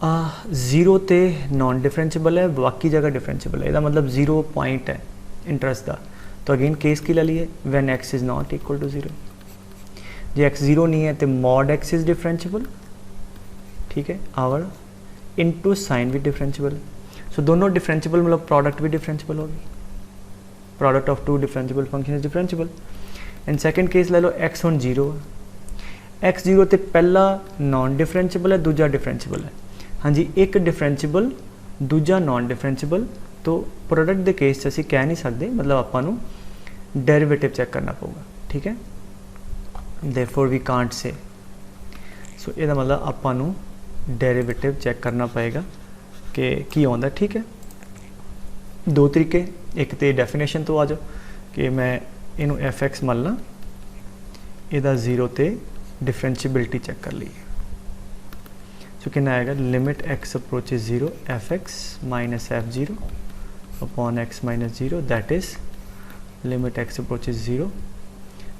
आ 0 ते नॉन डिफरेंशिएबल है, बाकी जगह डिफरेंशिएबल है। इसका मतलब 0 पॉइंट है इंटरेस्ट का। तो अगेन केस की ले लीए when x is not equal to 0। जो x 0 नहीं है तो मॉड x इज़ डिफरेंशिएबल। ठीक है। आवर इनटू साइन भी डिफरेंशिएबल। सो दोनों डिफरेंशिएबल, मतलब प्रोडक्ट भी डिफरेंशिएबल होगी। Product of two differentiable function is differentiable. And second case ले लो x हुण 0 है। x 0 तो पहला नॉन डिफरेंशिएबल है, दूजा डिफरेंशिएबल है। हाँ जी, एक डिफरेंशिएबल दूजा नॉन डिफरेंशिएबल, तो प्रोडक्ट के केस असीं कह नहीं सकते, मतलब आपां डेरिवेटिव चेक करना पड़ेगा। ठीक है। Therefore we can't say. सो इसका मतलब आपां डेरिवेटिव चेक करना पड़ेगा कि की आउंदा। ठीक है। दो तरीके, एक तो डेफिनेशन तो आ जाओ कि मैं इनू f(x) मान ला, इहदा 0 ते डिफरेंशिएबिलिटी चेक कर ली। सो कितना आएगा, limit x approaches 0 f(x) minus f(0) upon x minus 0, that is limit x approaches 0।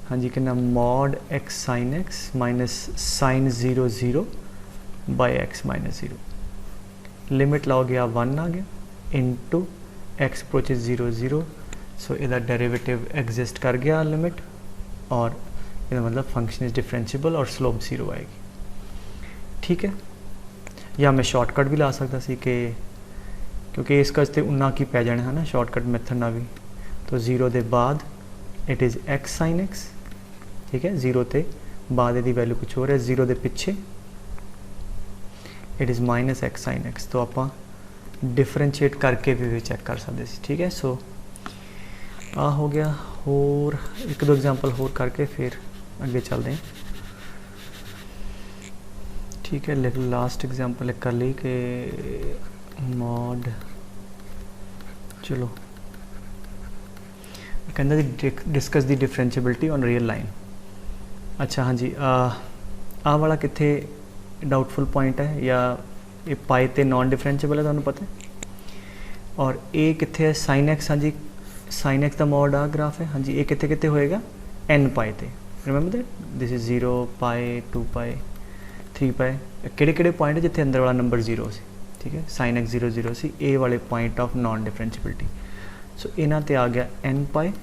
हाँ जी, कितना mod x sine x minus sine 0 0 by x minus 0। Limit लाओ गया 1 आ गया इंटू x अप्रोचेज 0 0। सो इसका डेरिवेटिव एग्जिस्ट कर गया लिमिट, और इसका मतलब फंक्शन इज डिफरेंशिएबल और स्लोप 0 आएगी। ठीक है। या मैं शॉर्टकट भी ला सकता सी कि क्योंकि इसका तो उन्ना की पै जाना है ना शॉर्टकट मेथड ना भी। तो 0 के बाद it is x sine x। ठीक है। 0 के बाद यदि वैल्यू कुछ और है, 0 के पिछे it is minus x sine x। तो आप डिफरेंशिएट करके भी चेक कर सकते। ठीक है। सो आ हो गया। और एक दो एग्जांपल होर करके फिर अगे चलते हैं। ठीक है। लिख लास्ट एग्जांपल कर ली कि मॉड, चलो कहना discuss the differentiability on real line. अच्छा हाँ जी, आ वाला कितने डाउटफुल पॉइंट है या ये पाई ते नॉन डिफरेंशिएबल है, तुहानू पता है। और ए कितने है साइन एक्स, हाँ जी साइन एक्स का मॉड आ ग्राफ है, हाँ जी ये कितने कितने होएगा एन पाई ते, remember that this is 0 pi 2 pi 3 pi, किहड़े किहड़े पॉइंट जिथे अंदर वाला नंबर 0 सी, ठीक है साइन एक्स 0 0 सी, ए वाले पॉइंट ऑफ नॉन डिफरेंशिएबिलिटी। सो इन्हां ते आ गया एन पाई,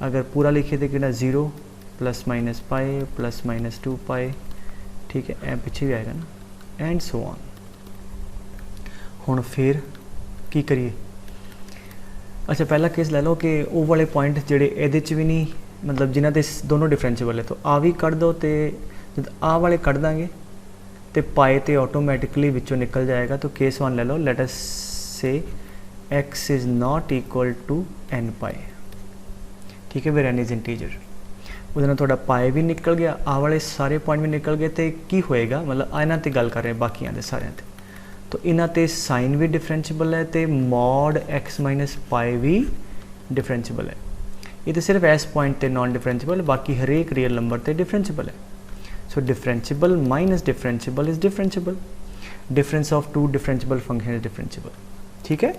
अगर पूरा लिखिए तो कितना 0 plus minus pi plus minus 2 पाई, ठीक है ए पिछे भी आएगा ना एंड सो ऑन। हुण फिर की करिए, अच्छा पहला केस ले लो कि वो वाले पॉइंट जिहड़े इहदे च भी नहीं, मतलब जिन्हां ते दोनों डिफरेंशिएबल है, तो आ भी कढ़ दो, तो जब आ वाले कढ़ देंगे तो पाए तो ऑटोमैटिकली विचों निकल जाएगा। तो केस वन ले लो, late us say x is not equal to n pi, ठीक है वेर एन इज़ इंटीजर, ਉਹਦੇ ਨਾਲ ਤੁਹਾਡਾ ਪਾਏ भी निकल गया, आ वाले सारे पॉइंट भी निकल गए, तो की होएगा मतलब इन्हां ते गल कर रहे हैं बाकियां दे सारियां ते, तो इन्हां ते साइन भी डिफरेंशिएबल है तो मॉड एक्स माइनस पाई भी डिफरेंशिएबल है। ये तो सिर्फ इस पॉइंट ते नॉन डिफरेंशिएबल, बाकी हरेक रियल नंबर ते डिफरेंशिएबल है। So differentiable minus differentiable is differentiable, difference of two differentiable function is differentiable, ठीक है।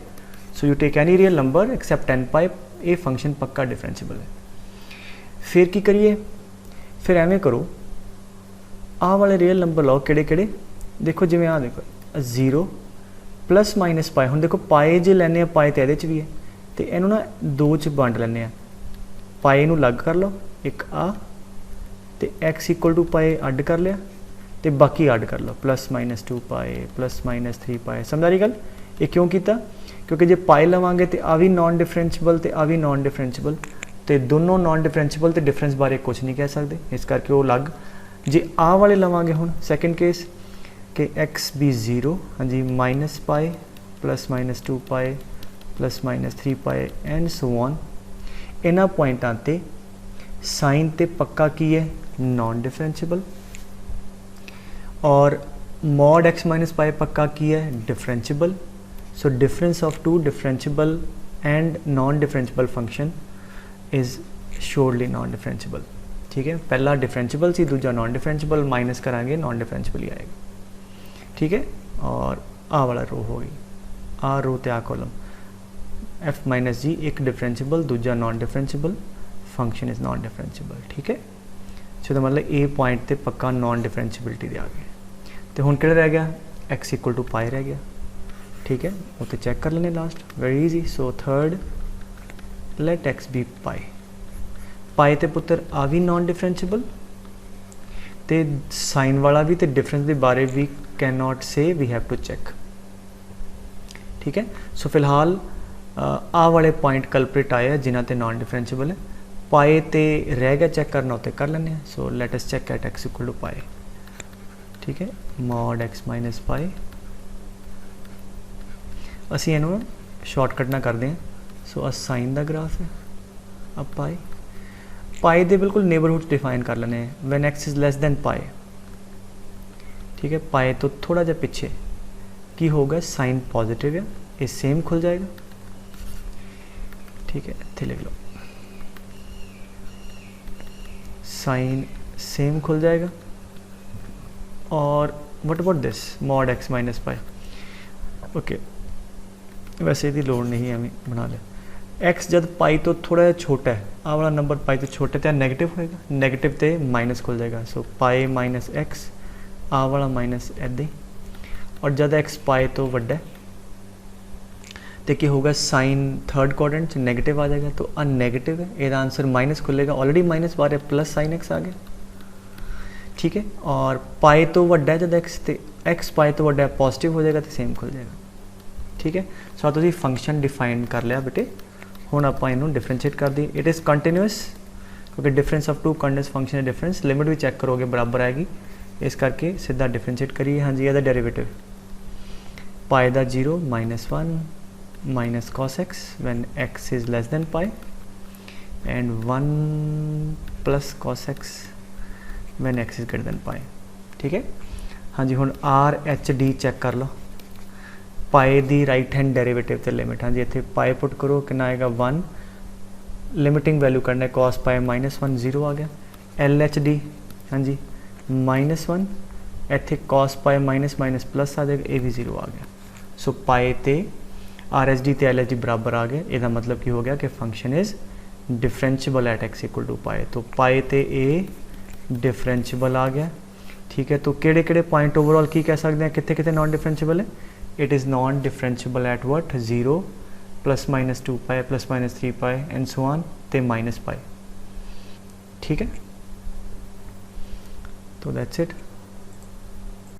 So you take any real number except n pi, ये फंक्शन पक्का डिफरेंशिएबल है। फिर की करिए, फिर एवें करो आ वाले रियल नंबर लो, किहड़े किहड़े देखो, जिवें आ देखो 0 प्लस माइनस पाई, हुण देखो पाए जे लैने पाए तो ये भी है, तो इनू ना दो च वंड लैने, पाए नू लग कर लो एक आ, तो एक्स इक्वल टू पाए अड कर लिया, तो बाकी अड कर लो plus minus 2 pi plus minus 3 पाए। समझ आ रही गल, ये क्यों किया, क्योंकि जे पाए लवांगे तो आ भी नॉन डिफरेंशिएबल तो आ भी नॉन डिफरेंशिएबल, तो दोनों नॉन डिफरेंशिएबल तो डिफरेंस बारे कुछ नहीं कह सकते, इस करके वो अलग। जे आ वाले लवांगे हुण सैकेंड केस कि एक्स भी 0, हाँ जी minus pi plus minus 2 pi plus minus 3 पाए एंड सो ऑन, इन्हां पॉइंटां ते साइन ते पक्का की है नॉन डिफरेंशिएबल, और मॉड एक्स माइनस पाई पक्का की है differentiable. So difference of two differentiable and non differentiable function is surely non differentiable, ठीक है। पहला डिफरेंशिएबल सी, दूजा नॉन डिफरेंशिएबल, माइनस कराएंगे नॉन डिफरेंशिएबल ही आएगा, ठीक है। और आ वाला रो हो गई, आ रो ते आ कॉलम, एफ माइनस जी एक डिफरेंशिएबल दूजा non differentiable, function is non differentiable, ठीक है। सो तो मतलब ए पॉइंट ते पक्का नॉन डिफरेंशिएबिलिटी दे आ गए। तो हुण किहड़ा रह गया, एक्स इक्वल टू पाई रह गया, ठीक है, वो तो चेक कर लेने last, very easy. So third let x be pi, pi ते पुत्र आ भी नॉन डिफरेंशिएबल, तो साइन वाला भी, तो डिफरेंस के बारे भी कैन नॉट से, वी हैव टू चेक, ठीक है। सो फिलहाल आ वाले पॉइंट कल्प्रिट आए जिन्हां ते नॉन डिफरेंशिएबल है, पाए ते रह गया चेक करना, उत्ते कर लेने। So let us check at x equal to pi, ठीक है, मॉड एक्स माइनस पाई, असी इनू शॉर्टकट ना करते हैं। सो आ साइन का ग्राफ है, अब पाई, पाई दे बिल्कुल नेबरहुड डिफाइन कर लेने, when x is less than pi, ठीक है। पाए तो थोड़ा जा पिछे की होगा, साइन पॉजिटिव है, ये सेम खुल जाएगा, ठीक है, इत्थे लिख लो साइन सेम खुल जाएगा। और what about this mod x minus pi, okay वैसे इसकी लोड़ नहीं है, हमें बना लिया। एक्स जब पाई तो थोड़ा छोटा है, आ वाला नंबर पाई तो छोटा तो नेगेटिव होएगा, नेगेटिव तो माइनस खुल जाएगा। सो पाई माइनस एक्स, आ वाला माइनस ऐदा ही, और जब एक्स पाए तो वड्डा तो क्या होगा, साइन थर्ड क्वाड्रेंट नेगेटिव आ जाएगा, तो आ नेगेटिव है, ਇਹਦਾ आंसर माइनस खुलेगा, ऑलरेडी माइनस बाहर है, प्लस साइन एक्स आ गया, ठीक है। और पाए तो वड्डा जब एक्स, तो एक्स पाए तो वड्डा पॉजिटिव हो जाएगा, तो सेम खुल जाएगा, ठीक है। सो तुसीं फंक्शन डिफाइन कर लिया बेटे, हुण आपां इनू डिफरेंशिएट कर दी, इट इज़ कंटिन्यूअस, क्योंकि difference of two continuous function है डिफरेंस, लिमिट भी चेक करोगे बराबर आएगी, इस करके सीधा डिफरेंशिएट करिए। हाँ जी, ਇਹਦਾ डेरिवेटिव पाई दा 0 -1 minus cos x when x is less than pi and 1 plus cos x when x is greater than pi, ठीक है। हाँ जी, हुण आर एच डी चेक कर लो, पाए दी राइट हैंड डेरिवेटिव ते लिमिट, हाँ जी इत्थे पाए पुट करो, कितना आएगा 1, लिमिटिंग वैल्यू करना है cos पाए -1 0 आ गया, एल एच डी हाँ जी -1 ਇੱਥੇ cos pi minus minus plus आ जाएगा, ये भी 0 आ गया। सो पाए ते RSD ते LSD बराबर आ गए, ਇਹਦਾ मतलब ਕੀ ਹੋ ਗਿਆ ਕਿ function is differentiable at x equal to pi. तो पाए ते a डिफरेंशिएबल आ गया, ठीक है। तो केड़े केड़े पॉइंट ओवरऑल की कह सकते हैं कितने कितने नॉन डिफरेंशिएबल है? It is non differentiable eight what 0 +-2 पाए +-3 पाए एंड सो ऑन ते -पाए, ठीक है। तो दैट्स इट।